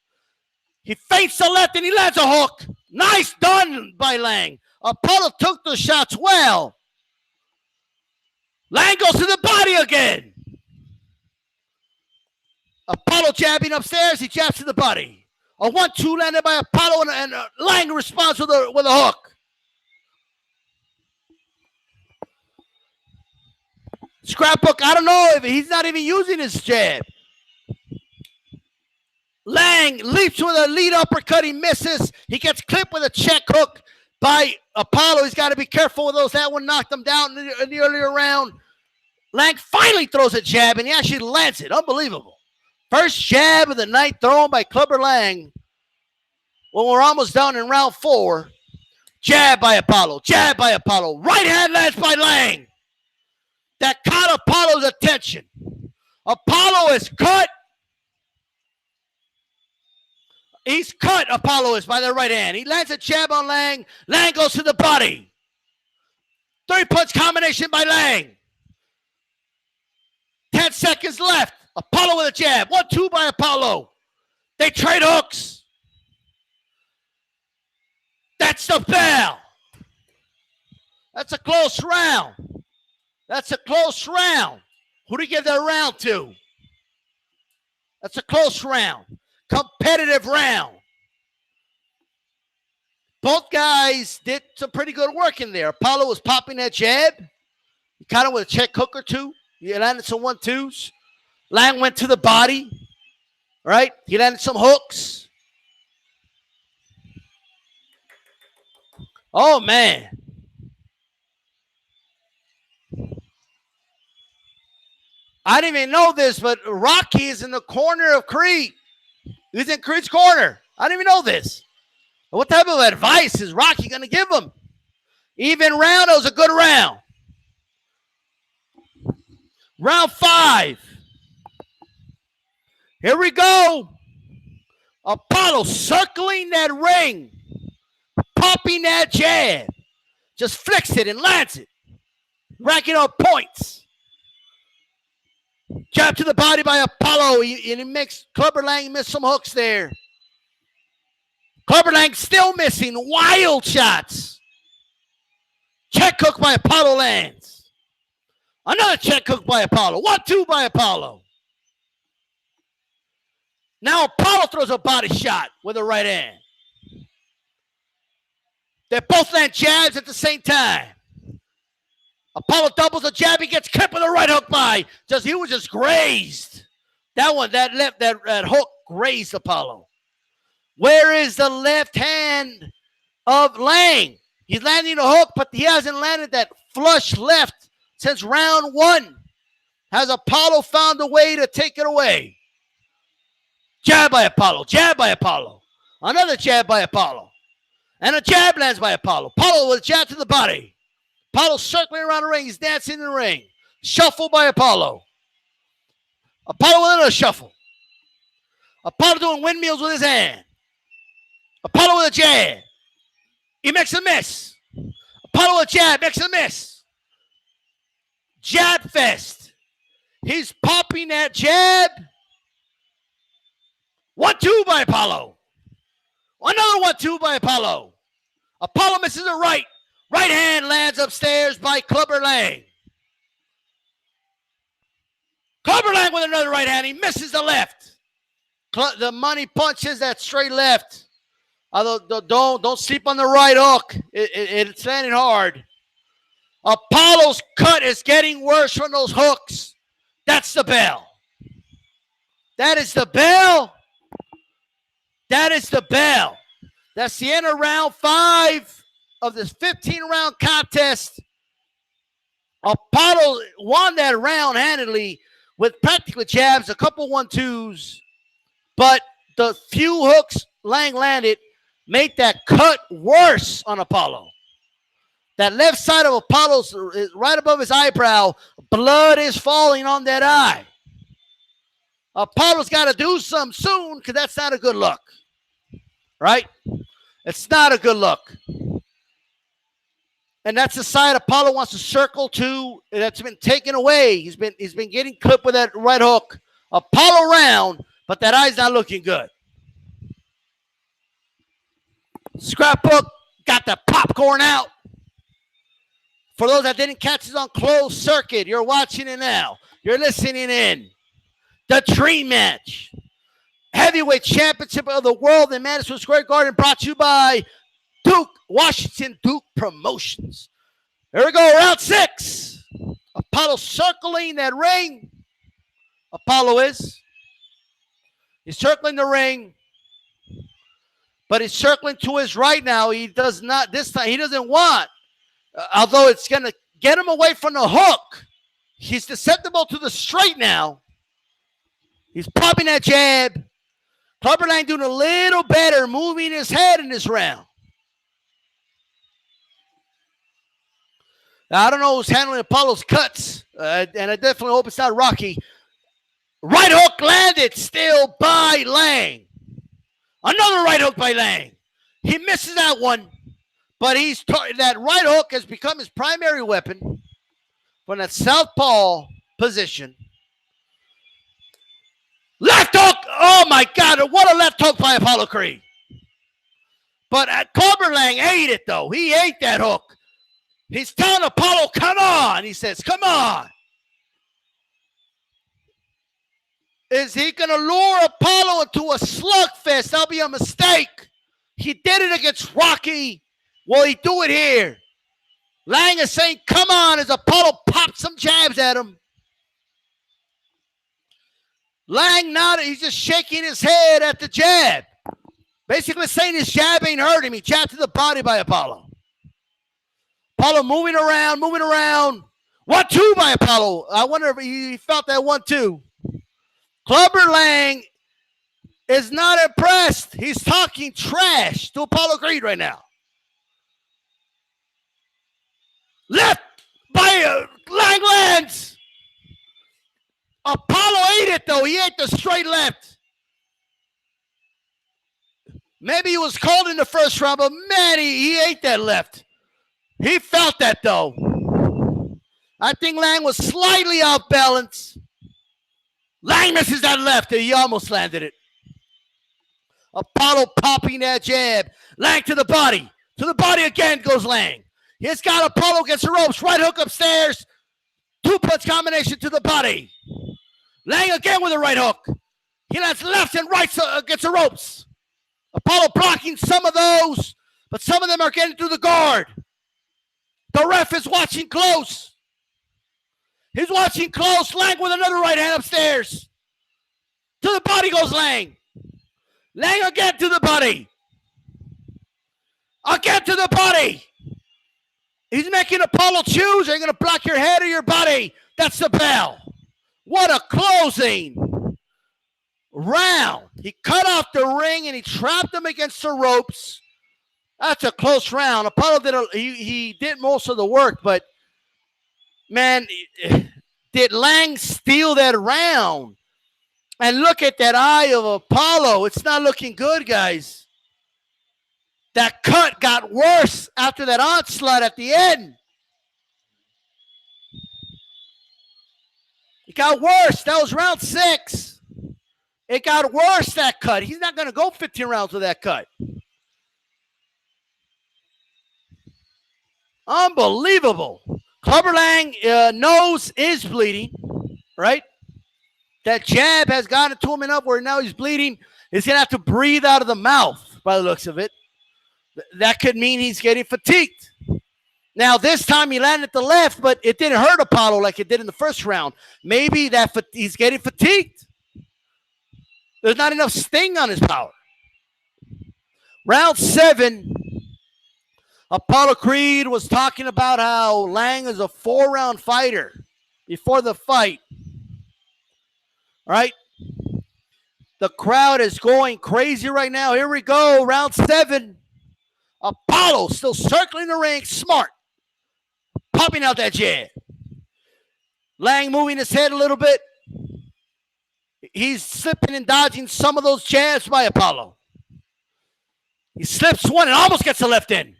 Speaker 1: He feints the left and he lands a hook. Nice done by Lang. Apollo took the shots well. Lang goes to the body again. Apollo jabbing upstairs. He jabs to the body. A 1-2 landed by Apollo, and Lang responds with a hook. Scrapbook, I don't know if he's not even using his jab. Lang leaps with a lead uppercut. He misses. He gets clipped with a check hook by Apollo. He's got to be careful with those. That one knocked him down in the earlier round. Lang finally throws a jab, and he actually lands it. Unbelievable. First jab of the night thrown by Clubber Lang. When we're almost done in round 4. Jab by Apollo. Jab by Apollo. Right hand lands by Lang. That caught Apollo's attention. Apollo is cut. He's cut, Apollo is, by the right hand. He lands a jab on Lang. Lang goes to the body. 3-punch combination by Lang. 10 seconds left. Apollo with a jab. 1-2 by Apollo. They trade hooks. That's the bell. That's a close round. That's a close round. Who do you give that round to? That's a close round. Competitive round. Both guys did some pretty good work in there. Apollo was popping that jab. He caught him with a check hook or two. He landed some 1-2s. Lang went to the body. Right? He landed some hooks. Oh, man. I didn't even know this, but Rocky is in the corner of Creed. He's in Creed's corner. I didn't even know this. What type of advice is Rocky going to give him? Even round, it was a good round. Round 5. Here we go. Apollo circling that ring. Popping that jab. Just flicks it and lands it. Racking up points. Jab to the body by Apollo. He makes Clubber Lang miss some hooks there. Clubber Lang still missing wild shots. Check hook by Apollo lands. Another check hook by Apollo. 1-2 by Apollo. Now Apollo throws a body shot with the right hand. They both land jabs at the same time. Apollo doubles a jab. He gets clipped with a right hook by. He was just grazed. That hook grazed Apollo. Where is the left hand of Lang? He's landing a hook, but he hasn't landed that flush left since round 1. Has Apollo found a way to take it away? Jab by Apollo. Jab by Apollo. Another jab by Apollo. And a jab lands by Apollo. Apollo with a jab to the body. Apollo circling around the ring. He's dancing in the ring. Shuffle by Apollo. Apollo with another shuffle. Apollo doing windmills with his hand. Apollo with a jab. He makes a miss. Apollo with a jab. Makes a miss. Jab fest. He's popping that jab. 1-2 by Apollo. Another 1-2 by Apollo. Apollo misses a right. Right hand lands upstairs by Clubber Lang. Clubber Lang with another right hand. He misses the left. The money punches that straight left. Although don't sleep on the right hook. It's landing hard. Apollo's cut is getting worse from those hooks. That's the bell. That is the bell. That is the bell. That's the end of round 5 of this 15-round contest. Apollo won that round handedly with practical jabs, a couple 1-2s, but the few hooks Lang landed made that cut worse on Apollo. That left side of Apollo's right above his eyebrow, blood is falling on that eye. Apollo's got to do something soon because that's not a good look. Right? It's not a good look. And that's the side Apollo wants to circle to. That's been taken away. He's been getting clipped with that right hook. Apollo round, but that eye's not looking good. Scrapbook got the popcorn out. For those that didn't catch it on closed circuit, you're watching it now. You're listening in. The dream match. Heavyweight Championship of the World in Madison Square Garden, brought to you by Washington Duke Promotions. Here we go, round 6. Apollo circling that ring. Apollo is. He's circling the ring, but he's circling to his right now. He does not, this time, he doesn't want, although it's going to get him away from the hook. He's susceptible to the straight now. He's popping that jab. Clubber Lang doing a little better, moving his head in this round. Now, I don't know who's handling Apollo's cuts, and I definitely hope it's not Rocky. Right hook landed still by Lang. Another right hook by Lang. He misses that one, but that right hook has become his primary weapon from that southpaw position. Left hook! Oh my God, what a left hook by Apollo Creed. But Clubber Lang ate it though. He ate that hook. He's telling Apollo, come on. He says, come on. Is he going to lure Apollo into a slugfest? That'll be a mistake. He did it against Rocky. Will he do it here? Lang is saying, come on, as Apollo pops some jabs at him. Lang nodded. He's just shaking his head at the jab. Basically saying his jab ain't hurt him. He jabbed to the body by Apollo. Apollo moving around, moving around. 1-2 by Apollo. I wonder if he felt that 1-2. Clubber Lang is not impressed. He's talking trash to Apollo Creed right now. Left by Lang lands. Apollo ate it though. He ate the straight left. Maybe he was cold in the first round, but man, he ate that left. He felt that though. I think Lang was slightly off balance. Lang misses that left, and he almost landed it. Apollo popping that jab. Lang to the body. To the body again goes Lang. He's got Apollo against the ropes. Right hook upstairs. 2-punch combination to the body. Lang again with a right hook. He lands left and right against the ropes. Apollo blocking some of those, but some of them are getting through the guard. The ref is watching close. He's watching close. Lang with another right hand upstairs. To the body goes Lang. Lang again to the body. Again to the body. He's making Apollo choose. Are you going to block your head or your body? That's the bell. What a closing round. He cut off the ring and he trapped him against the ropes. That's a close round. Apollo he did most of the work, but man, did Lang steal that round? And look at that eye of Apollo. It's not looking good, guys. That cut got worse after that onslaught at the end. It got worse. That was round 6. It got worse, that cut. He's not going to go 15 rounds with that cut. Unbelievable. Clubber Lang nose is bleeding, right? That jab has gotten to him enough where now he's bleeding. He's going to have to breathe out of the mouth by the looks of it. That could mean he's getting fatigued. Now, this time he landed the left, but it didn't hurt Apollo like it did in the first round. Maybe he's getting fatigued. There's not enough sting on his power. Round 7, Apollo Creed was talking about how Lang is a 4-round fighter before the fight. All right? The crowd is going crazy right now. Here we go, round 7. Apollo still circling the ring, smart. Popping out that jab. Lang moving his head a little bit. He's slipping and dodging some of those jabs by Apollo. He slips one and almost gets the left in.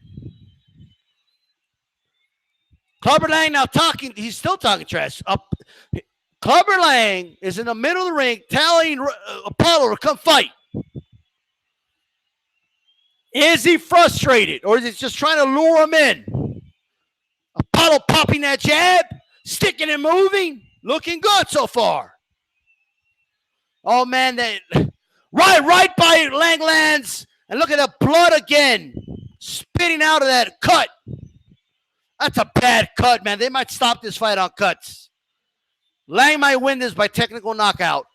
Speaker 1: Clubber Lang now talking. He's still talking trash. Clubber Lang is in the middle of the ring telling Apollo to come fight. Is he frustrated or is he just trying to lure him in? Apollo popping that jab, sticking and moving, looking good so far. Oh, man, Right by Lang lands. And look at the blood again. Spitting out of that cut. That's a bad cut, man. They might stop this fight on cuts. Lang might win this by technical knockout.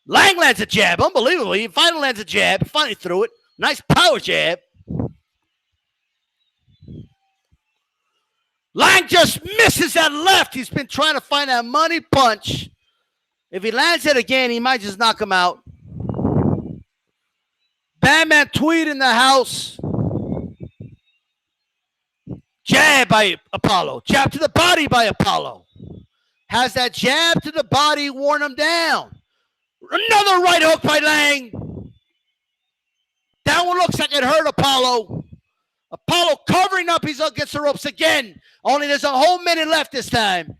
Speaker 1: Lang lands a jab. Unbelievable. He finally lands a jab. Finally threw it. Nice power jab. Lang just misses that left. He's been trying to find that money punch. If he lands it again, he might just knock him out. Batman Tweed in the house. Jab by Apollo. Jab to the body by Apollo. Has that jab to the body worn him down. Another right hook by Lang. That one looks like it hurt Apollo. Apollo covering up. He's against the ropes again. Only there's a whole minute left this time.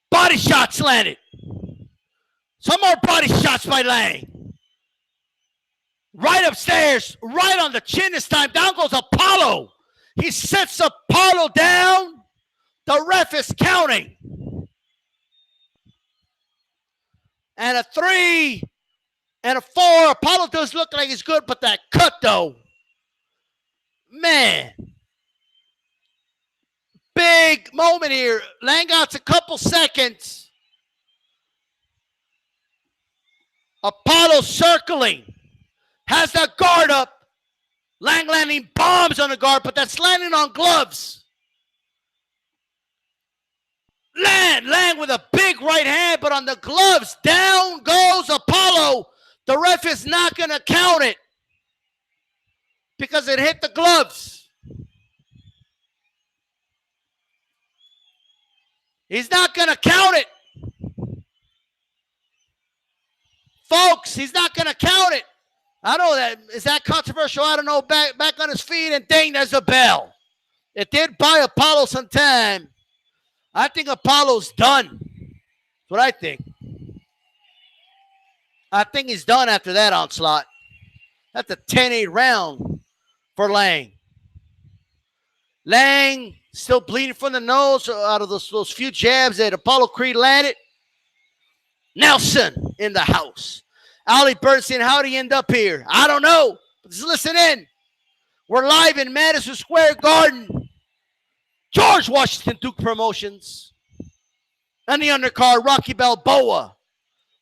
Speaker 1: Body shots landed. Some more body shots by Lang. Right upstairs. Right on the chin this time. Down goes Apollo. He sets Apollo down. The ref is counting. And a 3 and a 4. Apollo does look like he's good, but that cut, though. Man. Big moment here. Lang got a couple seconds. Apollo circling. Has that guard up. Lang landing bombs on the guard, but that's landing on gloves. Lang with a big right hand, but on the gloves. Down goes Apollo. The ref is not going to count it because it hit the gloves. He's not going to count it. Folks, he's not going to count it. I know that. Is that controversial? I don't know. Back on his feet, and dang, there's a bell. It did buy Apollo some time. I think Apollo's done. That's what I think. I think he's done after that onslaught. That's a 10-8 round for Lang. Lang still bleeding from the nose out of those few jabs that Apollo Creed landed. Nelson in the house. Ali Bernstein, how'd he end up here? I don't know. Just listen in. We're live in Madison Square Garden. George Washington Duke Promotions. And the undercard, Rocky Balboa.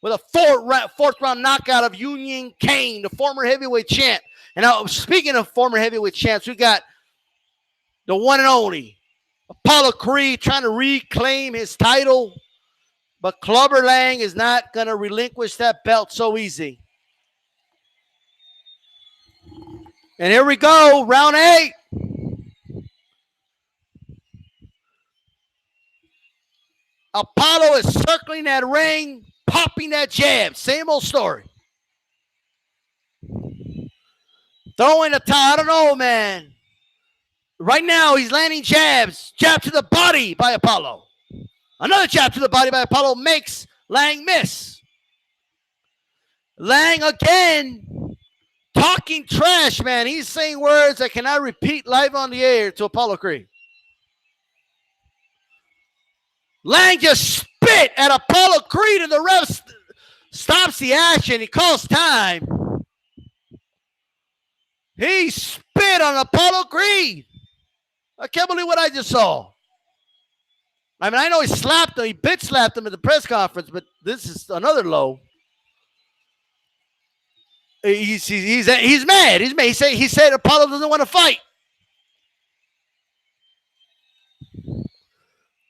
Speaker 1: With a fourth round knockout of Union Kane, the former heavyweight champ. And now, speaking of former heavyweight champs, we got the one and only Apollo Creed trying to reclaim his title. But Clubber Lang is not going to relinquish that belt so easy. And here we go, round 8. Apollo is circling that ring, popping that jab. Same old story. Throwing the towel. I don't know, man. Right now, he's landing jabs. Jab to the body by Apollo. Another jab to the body by Apollo makes Lang miss. Lang again talking trash, man. He's saying words I cannot repeat live on the air to Apollo Creed. Lang just spit at Apollo Creed, and the ref stops the action. He calls time. He spit on Apollo Creed. I can't believe what I just saw. I mean, I know he slapped him. He bitch slapped him at the press conference, but this is another low. He's mad. He's mad. He said Apollo doesn't want to fight.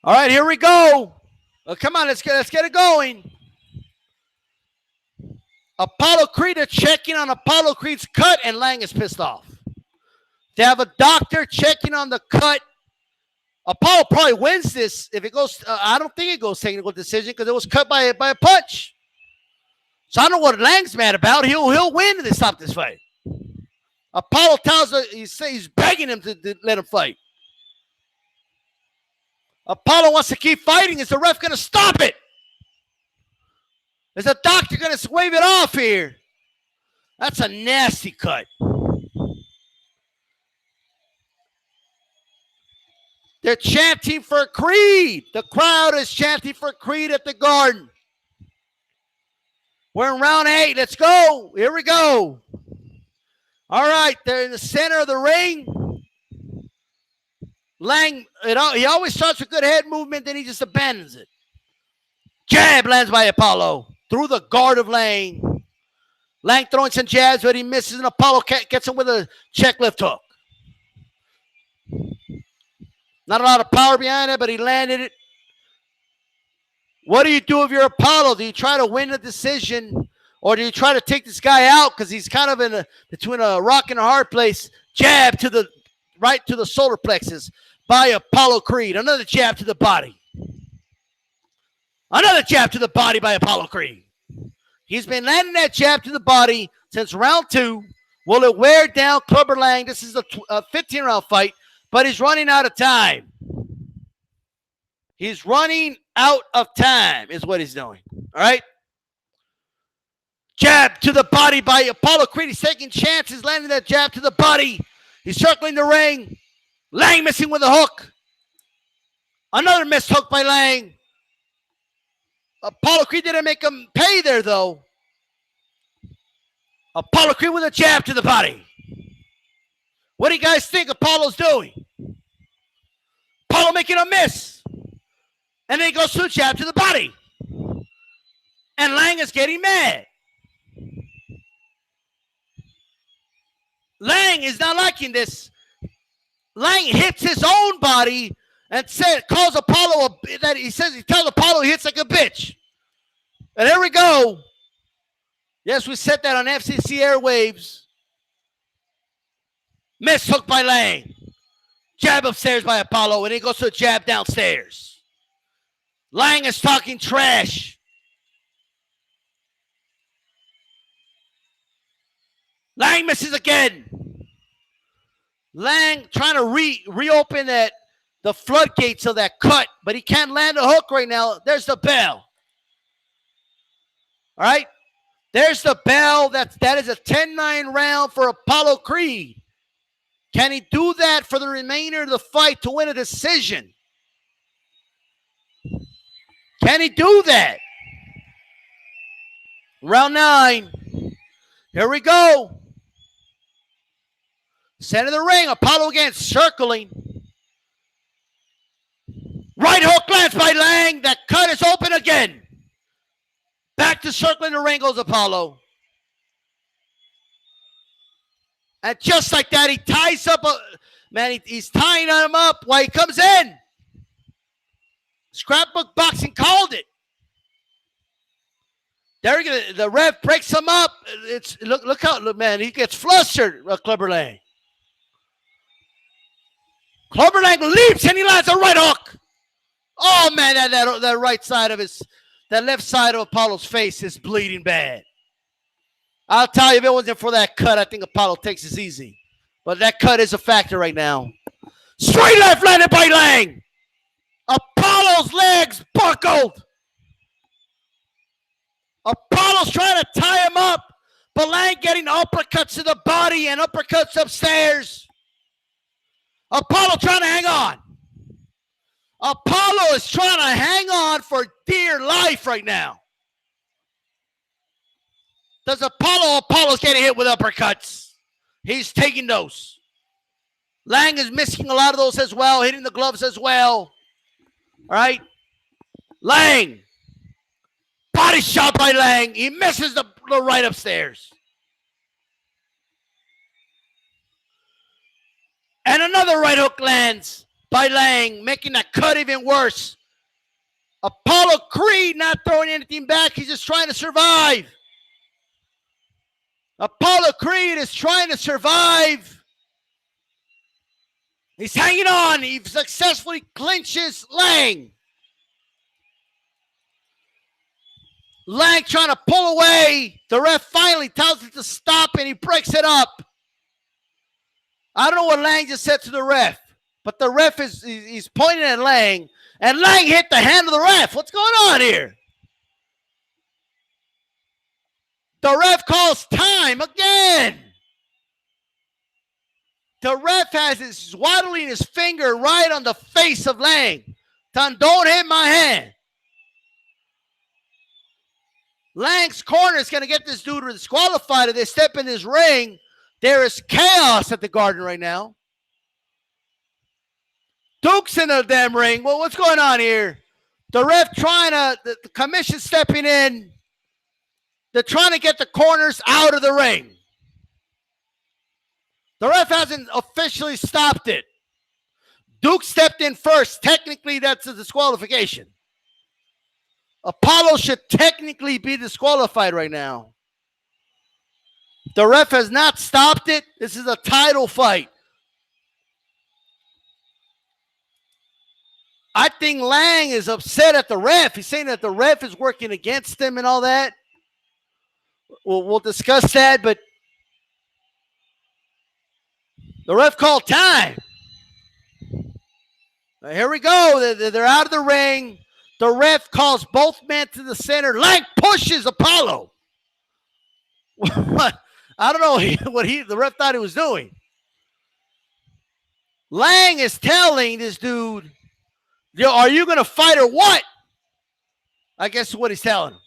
Speaker 1: All right, here we go. Come on, let's get it going. Apollo Creed are checking on Apollo Creed's cut, and Lang is pissed off. They have a doctor checking on the cut. Apollo probably wins this if it goes. I don't think it goes technical decision because it was cut by a punch. So I don't know what Lang's mad about. He'll win if they stop this fight. Apollo tells her he's begging him to let him fight. Apollo wants to keep fighting. Is the ref going to stop it? Is the doctor going to wave it off here? That's a nasty cut. They're chanting for Creed. The crowd is chanting for Creed at the Garden. We're in round 8. Let's go. Here we go. All right, they're in the center of the ring. Lang, he always starts with good head movement, then he just abandons it. Jab lands by Apollo through the guard of Lang. Lang throwing some jabs, but he misses, and Apollo gets him with a check lift hook. Not a lot of power behind it, but he landed it. What do you do if you're Apollo? Do you try to win the decision, or do you try to take this guy out because he's kind of between a rock and a hard place? Jab to the right to the solar plexus by Apollo Creed. Another jab to the body. Another jab to the body by Apollo Creed. He's been landing that jab to the body since round 2. Will it wear down Clubber Lang? This is a 15-round fight, but he's running out of time. He's running out of time is what he's doing. All right? Jab to the body by Apollo Creed. He's taking chances, landing that jab to the body. He's circling the ring. Lang missing with a hook. Another missed hook by Lang. Apollo Creed didn't make him pay there, though. Apollo Creed with a jab to the body. What do you guys think Apollo's doing? Apollo making a miss. And then he goes to a jab to the body. And Lang is getting mad. Lang is not liking this. Lang hits his own body and calls Apollo he tells Apollo he hits like a bitch. And here we go. Yes, we said that on FCC airwaves. Miss hook by Lang. Jab upstairs by Apollo, and he goes to a jab downstairs. Lang is talking trash. Lang misses again. Lang trying to reopen the floodgates of that cut, but he can't land a hook right now. There's the bell. All right? There's the bell. That is a 10-9 round for Apollo Creed. Can he do that for the remainder of the fight to win a decision? Can he do that? Round 9. Here we go. Center of the ring. Apollo again circling. Right hook lands by Lang. That cut is open again. Back to circling the ring goes Apollo. And just like that, he ties up. He's tying him up while he comes in. Scrapbook Boxing called it. The ref breaks him up. Look, man, he gets flustered, Clubber Lang. Clubber Lang leaps and he lands a right hook. Oh, man, that right side of that left side of Apollo's face is bleeding bad. I'll tell you, if it wasn't for that cut, I think Apollo takes it easy. But that cut is a factor right now. Straight left landed by Lang. Apollo's legs buckled. Apollo's trying to tie him up, but Lang getting uppercuts to the body and uppercuts upstairs. Apollo trying to hang on. Apollo is trying to hang on for dear life right now. Does Apollo's getting hit with uppercuts. He's taking those. Lang is missing a lot of those as well, hitting the gloves as well. All right. Lang. Body shot by Lang. He misses the right upstairs. And another right hook lands by Lang, making that cut even worse. Apollo Creed not throwing anything back. He's just trying to survive. Apollo Creed is trying to survive. He's hanging on. He successfully clinches Lang. Lang trying to pull away. The ref finally tells him to stop, and he breaks it up. I don't know what Lang just said to the ref, but the ref he's pointing at Lang, and Lang hit the hand of the ref. What's going on here? The ref calls time again. The ref has his waddling his finger right on the face of Lang. Don't hit my hand. Lang's corner is going to get this dude disqualified if they step in his ring. There is chaos at the Garden right now. Duke's in the damn ring. Well, what's going on here? The ref the commission stepping in. They're trying to get the corners out of the ring. The ref hasn't officially stopped it. Duke stepped in first. Technically, that's a disqualification. Apollo should technically be disqualified right now. The ref has not stopped it. This is a title fight. I think Lang is upset at the ref. He's saying that the ref is working against him and all that. We'll discuss that, but the ref called time. Here we go. They're out of the ring. The ref calls both men to the center. Lang pushes Apollo. I don't know what the ref thought he was doing. Lang is telling this dude, are you going to fight or what? I guess is what he's telling him.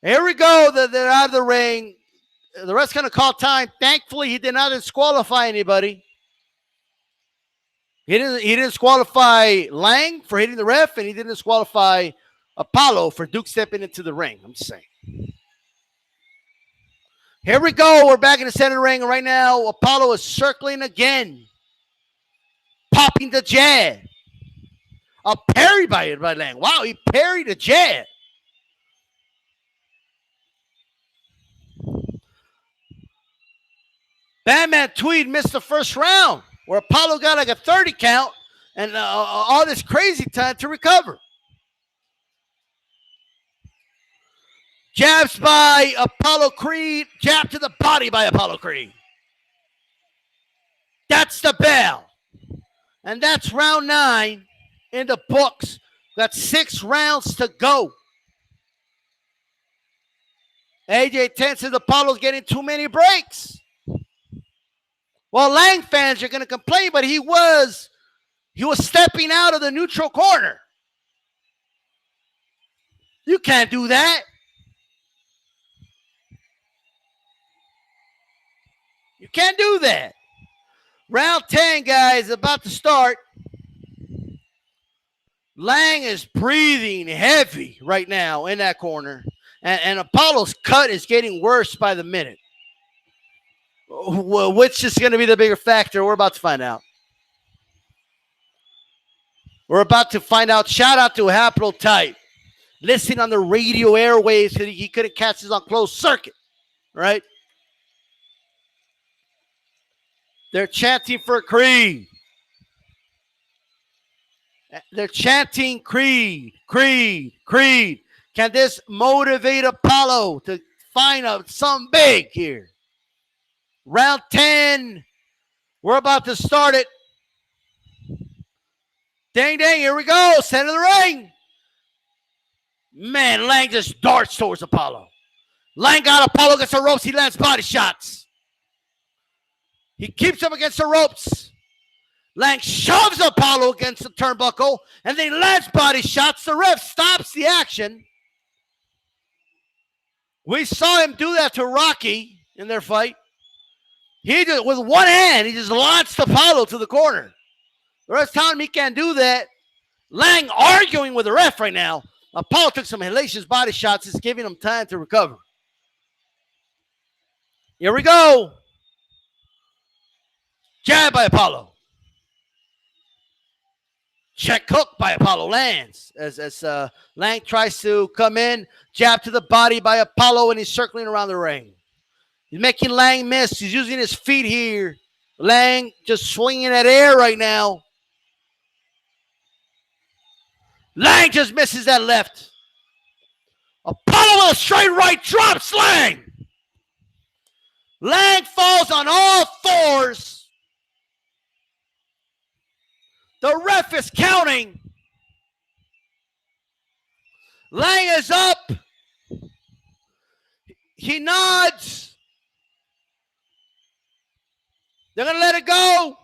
Speaker 1: Here we go. They're out of the ring. The ref's going to call time. Thankfully, he did not disqualify anybody. He didn't disqualify Lang for hitting the ref, and he didn't disqualify Apollo for Duke stepping into the ring. I'm just saying. Here we go. We're back in the center ring. Right now, Apollo is circling again. Popping the jab. A parry by Lang. Wow, he parried a jab. Batman Tweed missed the first round, where Apollo got like a 30 count and all this crazy time to recover. Jabs by Apollo Creed. Jab to the body by Apollo Creed. That's the bell. And that's round 9 in the books. Got 6 rounds to go. AJ 10 says Apollo's getting too many breaks. Well, Lang fans are going to complain, but he was stepping out of the neutral corner. You can't do that. You can't do that. Round 10, guys, about to start. Lang is breathing heavy right now in that corner. And Apollo's cut is getting worse by the minute. Which is going to be the bigger factor? We're about to find out. We're about to find out. Shout out to Haplotype. Listening on the radio airwaves because he couldn't catch this on closed circuit. Right? They're chanting for Creed. They're chanting Creed, Creed, Creed. Can this motivate Apollo to find out something big here? Round 10. We're about to start it. Dang, here we go. Center of the ring. Man, Lang just darts towards Apollo. Lang got Apollo against the ropes. He lands body shots. He keeps him against the ropes. Lang shoves Apollo against the turnbuckle, and then he lands body shots. The ref stops the action. We saw him do that to Rocky in their fight. He just, with one hand, he just launched Apollo to the corner. The ref's telling him he can't do that. Lang arguing with the ref right now. Apollo took some hellacious body shots. It's giving him time to recover. Here we go. Jab by Apollo. Check hook by Apollo lands as Lang tries to come in. Jab to the body by Apollo, and he's circling around the ring. He's making Lang miss. He's using his feet here. Lang just swinging at air right now. Lang just misses that left. Apollo with a straight right drops Lang. Lang falls on all fours. The ref is counting. Lang is up. He nods. They're going to let it go.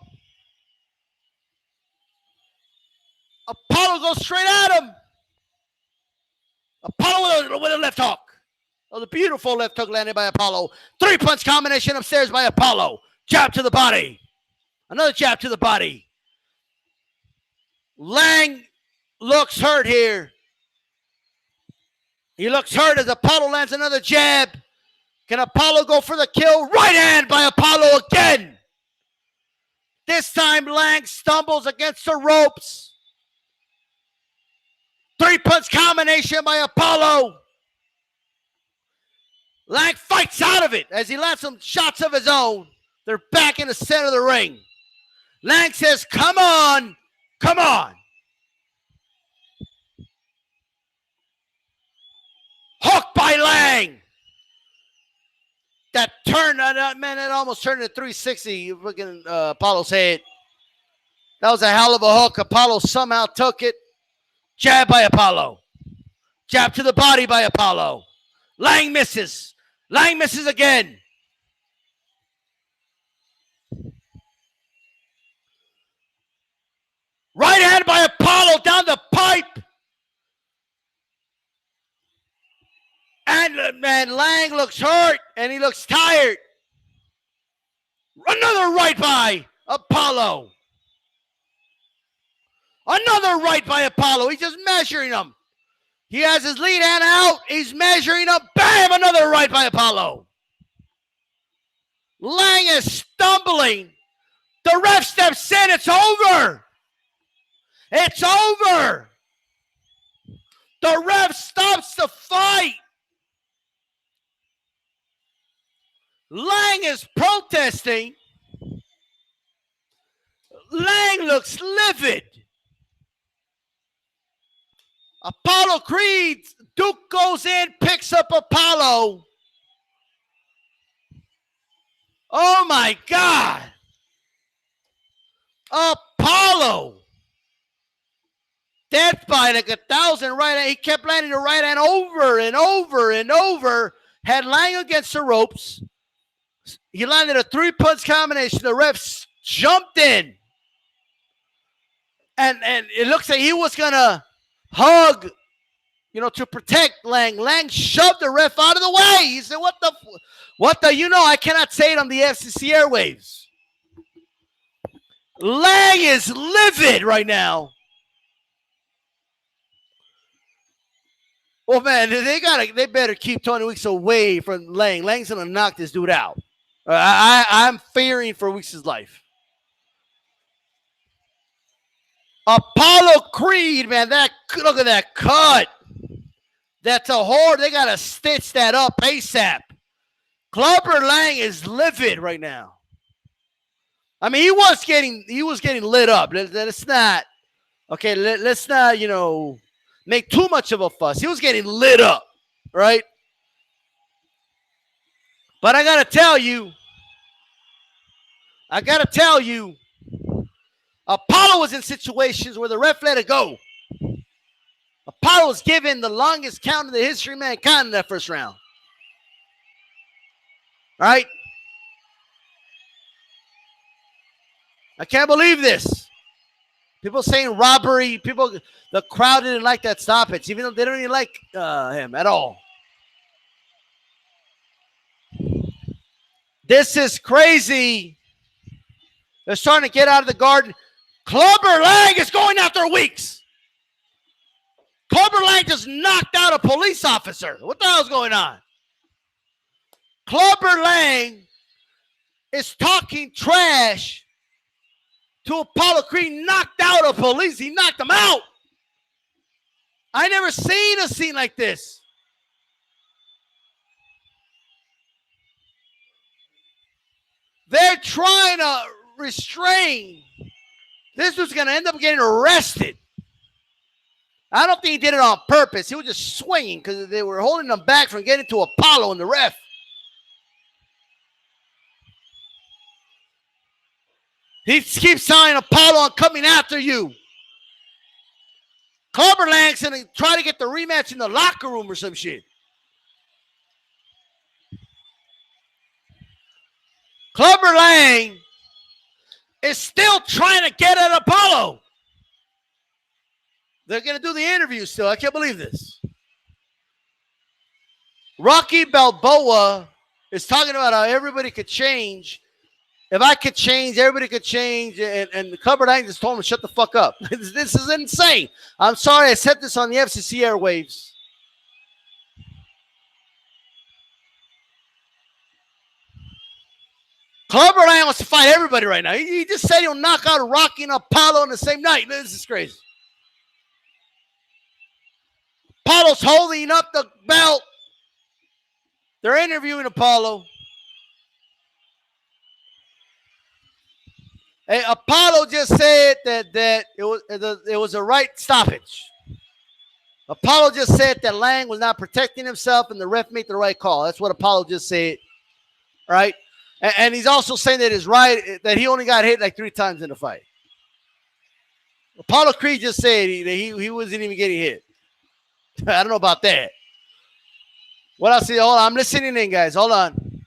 Speaker 1: Apollo goes straight at him. Apollo with a left hook. Oh, the beautiful left hook landed by Apollo. 3-punch combination upstairs by Apollo. Jab to the body. Another jab to the body. Lang looks hurt here. He looks hurt as Apollo lands another jab. Can Apollo go for the kill? Right hand by Apollo again. This time Lang stumbles against the ropes. 3-punch combination by Apollo. Lang fights out of it as he lands some shots of his own. They're back in the center of the ring. Lang says, come on, come on. Hook by Lang. That turn, man, it almost turned into 360. Fucking Apollo's head. That was a hell of a hook. Apollo somehow took it. Jab by Apollo. Jab to the body by Apollo. Lang misses. Lang misses again. Right hand by Apollo down the pipe. And man, Lang looks hurt and he looks tired. Another right by Apollo. Another right by Apollo. He's just measuring him. He has his lead hand out. He's measuring him. Bam! Another right by Apollo. Lang is stumbling. The ref steps in. It's over. It's over. The ref stops the fight. Lang is protesting. Lang looks livid. Apollo Creed, Duke goes in, picks up Apollo. Oh my God. Apollo. Death by like 1,000 right hand. He kept landing the right hand over and over and over. Had Lang against the ropes. He landed a 3-punch combination. The refs jumped in. And it looks like he was going to hug, to protect Lang. Lang shoved the ref out of the way. He said, what the, I cannot say it on the FCC airwaves. Lang is livid right now. Well, man, they better keep Tony Weeks away from Lang. Lang's going to knock this dude out. I'm fearing for Weeks' life. Apollo Creed, man, look at that cut. That's a whore. They got to stitch that up ASAP. Clubber Lang is livid right now. I mean, he was getting lit up. Let's not, okay, let's not, make too much of a fuss. He was getting lit up, right? But I got to tell you, Apollo was in situations where the ref let it go. Apollo was given the longest count in the history of mankind in that first round. All right? I can't believe this. People saying robbery. The crowd didn't like that stoppage, even though they don't even like him at all. This is crazy. They're starting to get out of the garden. Clubber Lang is going after Weeks. Clubber Lang just knocked out a police officer. What the hell's going on? Clubber Lang is talking trash to Apollo Creed. Knocked out a police. He knocked him out. I never seen a scene like this. They're trying to restrain. This was going to end up getting arrested. I don't think he did it on purpose. He was just swinging because they were holding him back from getting to Apollo and the ref. He keeps telling Apollo, I'm coming after you. Clubber Lang's going to try to get the rematch in the locker room or some shit. Clubber Lang is still trying to get at Apollo. They're going to do the interview still. I can't believe this. Rocky Balboa is talking about how everybody could change. If I could change, everybody could change. And Clubber Lang just told him to shut the fuck up. This is insane. I'm sorry I said this on the FCC airwaves. Clubber Lang wants to fight everybody right now. He just said he'll knock out Rocky and Apollo in the same night. This is crazy. Apollo's holding up the belt. They're interviewing Apollo. Hey, Apollo just said that it was a right stoppage. Apollo just said that Lang was not protecting himself and the ref made the right call. That's what Apollo just said. All right? And he's also saying that that he only got hit like 3 times in the fight. Apollo Creed just said he wasn't even getting hit. I don't know about that. What else? Hold on, I'm listening in, guys. Hold on.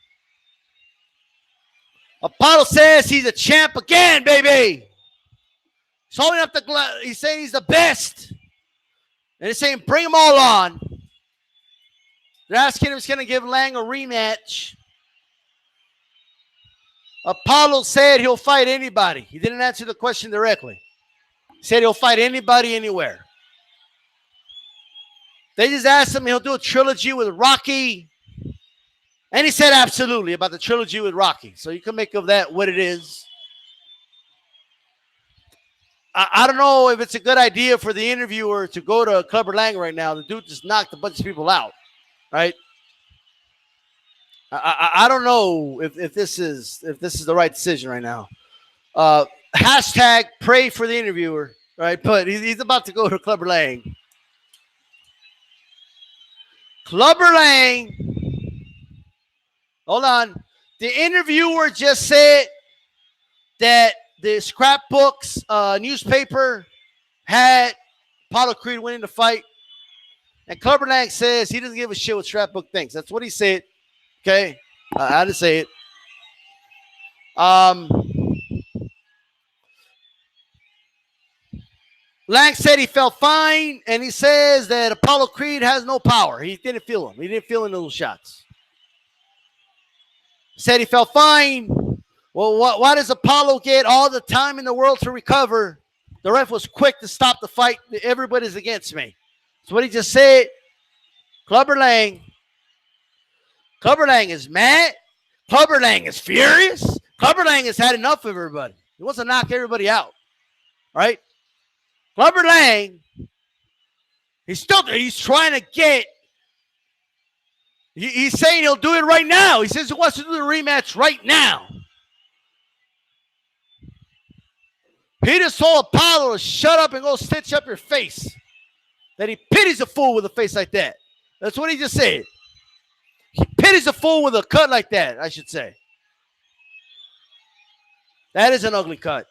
Speaker 1: Apollo says he's a champ again, baby. He's holding up the glove. He's saying he's the best. And he's saying bring them all on. They're asking him if he's going to give Lang a rematch. Apollo said he'll fight anybody. He didn't answer the question directly. He said he'll fight anybody, anywhere. They just asked him he'll do a trilogy with Rocky. And he said absolutely about the trilogy with Rocky. So you can make of that what it is. I don't know if it's a good idea for the interviewer to go to Clubber Lang right now. The dude just knocked a bunch of people out, right? I don't know if this is the right decision right now. Hashtag pray for the interviewer, right? But he's about to go to Clubber Lang. Clubber Lang. Hold on. The interviewer just said that the Scrapbooks newspaper had Apollo Creed winning the fight. And Clubber Lang says he doesn't give a shit what Scrapbook thinks. That's what he said. Okay? I didn't say it. Lang said he felt fine, and he says that Apollo Creed has no power. He didn't feel him. He didn't feel any little shots. Said he felt fine. Well, why does Apollo get all the time in the world to recover? The ref was quick to stop the fight. Everybody's against me. That's what he just said. Clubber Lang. Clubber Lang is mad. Clubber Lang is furious. Clubber Lang has had enough of everybody. He wants to knock everybody out. Right? Clubber Lang, he's trying to get. He's saying he'll do it right now. He says he wants to do the rematch right now. He just told Apollo to shut up and go stitch up your face. That he pities a fool with a face like that. That's what he just said. He pities a fool with a cut like that, I should say. That is an ugly cut.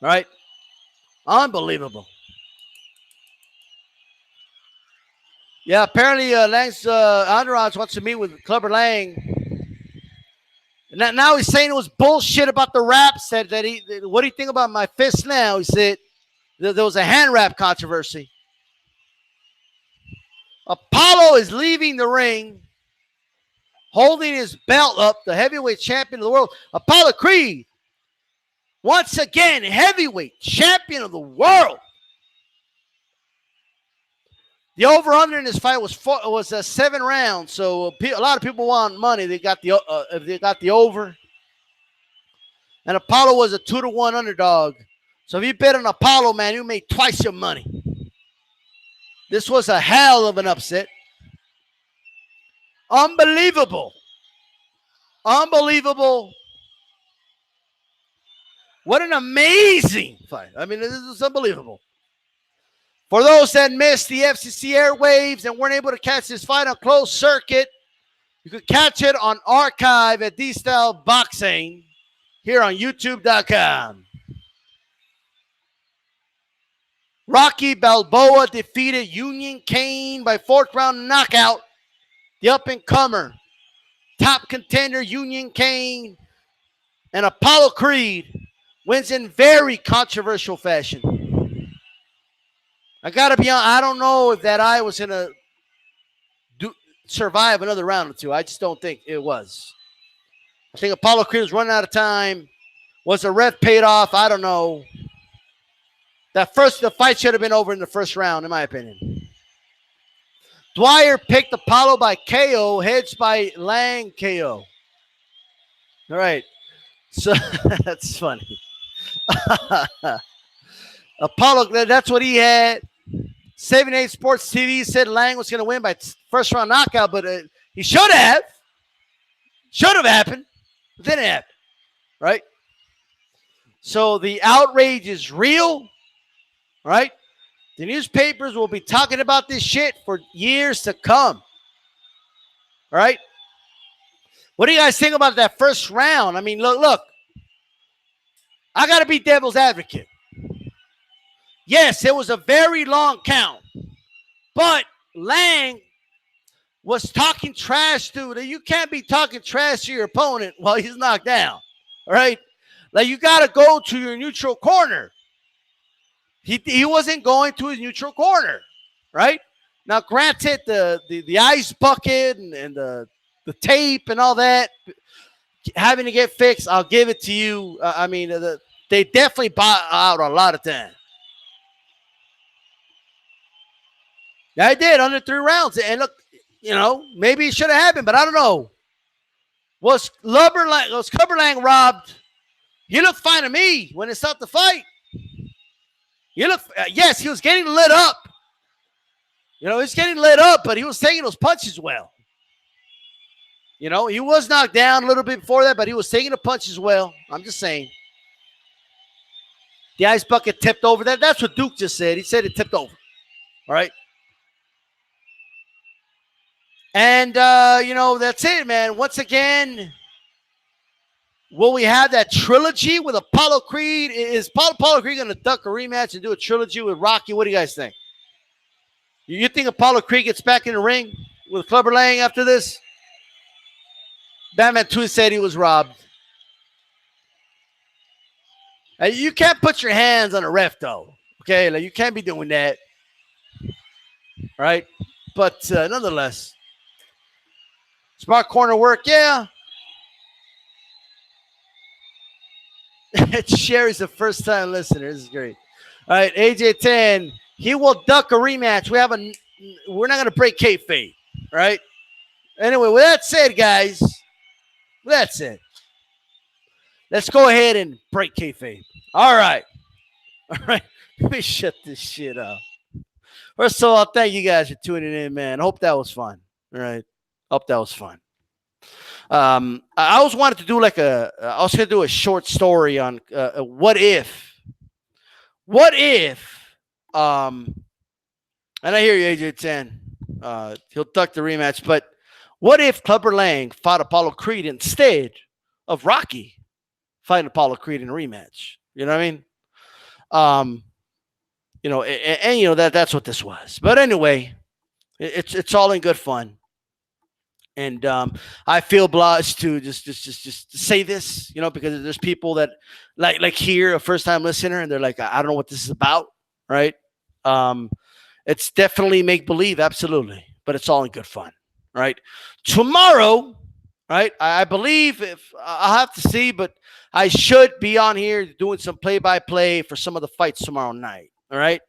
Speaker 1: Right? Unbelievable. Yeah, apparently Lang's entourage wants to meet with Clubber Lang. And now he's saying it was bullshit about the raps. What do you think about my fist now? He said there was a hand wrap controversy. Apollo is leaving the ring, holding his belt up, the heavyweight champion of the world. Apollo Creed, once again, heavyweight champion of the world. The over/under in this fight was 7 rounds, so a lot of people want money. They got the over, and Apollo was a 2-1 underdog. So if you bet on Apollo, man, you made twice your money. This was a hell of an upset. Unbelievable. Unbelievable. What an amazing fight. I mean, this is unbelievable. For those that missed the FCC airwaves and weren't able to catch this fight on closed circuit, you could catch it on archive at DStyleBoxing here on YouTube.com. Rocky Balboa defeated Union Kane by 4th round knockout. The up-and-comer, top contender Union Kane, and Apollo Creed wins in very controversial fashion. I got to be honest, I don't know if that eye was going to survive another round or two. I just don't think it was. I think Apollo Creed was running out of time. Was the ref paid off? I don't know. The fight should have been over in the first round, in my opinion. Dwyer picked Apollo by KO, hedged by Lang KO. All right. So that's funny. Apollo, that's what he had. 78 Sports TV said Lang was going to win by first round knockout, but he should have. Should have happened. It didn't happen. Right? So the outrage is real. Right? The newspapers will be talking about this shit for years to come. Right? What do you guys think about that first round? I mean, look. I got to be devil's advocate. Yes, it was a very long count. But Lang was talking trash to you. You can't be talking trash to your opponent while he's knocked down. All right? Like, you got to go to your neutral corner. He wasn't going to his neutral corner. Right? Now, granted, the ice bucket and the tape and all that, having to get fixed, I'll give it to you. I mean, they definitely bought out a lot of time. I did under 3 rounds. And look, maybe it should have happened, but I don't know. Was Clubber Lang robbed? You look fine to me when it's not the fight. Yes, he was getting lit up. He's getting lit up, but he was taking those punches well. He was knocked down a little bit before that, but he was taking the punches well. I'm just saying. The ice bucket tipped over. That's what Duke just said. He said it tipped over. All right. And, that's it, man. Once again, will we have that trilogy with Apollo Creed? Is Apollo Creed going to duck a rematch and do a trilogy with Rocky? What do you guys think? You think Apollo Creed gets back in the ring with Clubber Lang after this? Batman 2 said he was robbed. You can't put your hands on a ref, though. Okay? Like, you can't be doing that. Right? But nonetheless, smart corner work, yeah. Sherry's a first-time listener. This is great. All right, AJ10, he will duck a rematch. We're not going to break kayfabe, right? Anyway, with that said, guys, that's it. Let's go ahead and break kayfabe. All right. Let me shut this shit up. First of all, thank you guys for tuning in, man. Hope that was fun. All right. Hope that was fun. I always wanted to do I was going to do a short story on what if, and I hear you, AJ10, he'll duck the rematch, but what if Clubber Lang fought Apollo Creed instead of Rocky fighting Apollo Creed in a rematch? You know what I mean? That's what this was. But anyway, it's all in good fun. And I feel obliged to just say this, because there's people that like hear a first-time listener and they're like, I don't know what this is about, right? It's definitely make-believe, absolutely, but it's all in good fun, right? Tomorrow, right, I believe I'll have to see, but I should be on here doing some play-by-play for some of the fights tomorrow night, all right?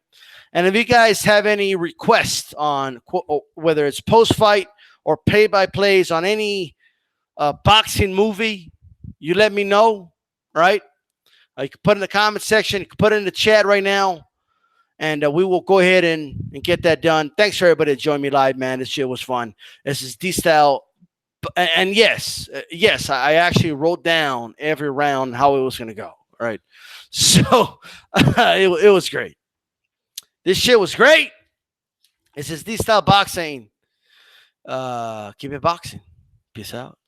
Speaker 1: And if you guys have any requests on whether it's post-fight or play-by-plays on any boxing movie, you let me know, right? You can put in the comment section. You can put it in the chat right now, and we will go ahead and get that done. Thanks for everybody that joined me live, man. This shit was fun. This is D-Style. And yes, I actually wrote down every round how it was going to go, right? So it was great. This shit was great. This is D-Style Boxing. Keep it boxing. Peace out.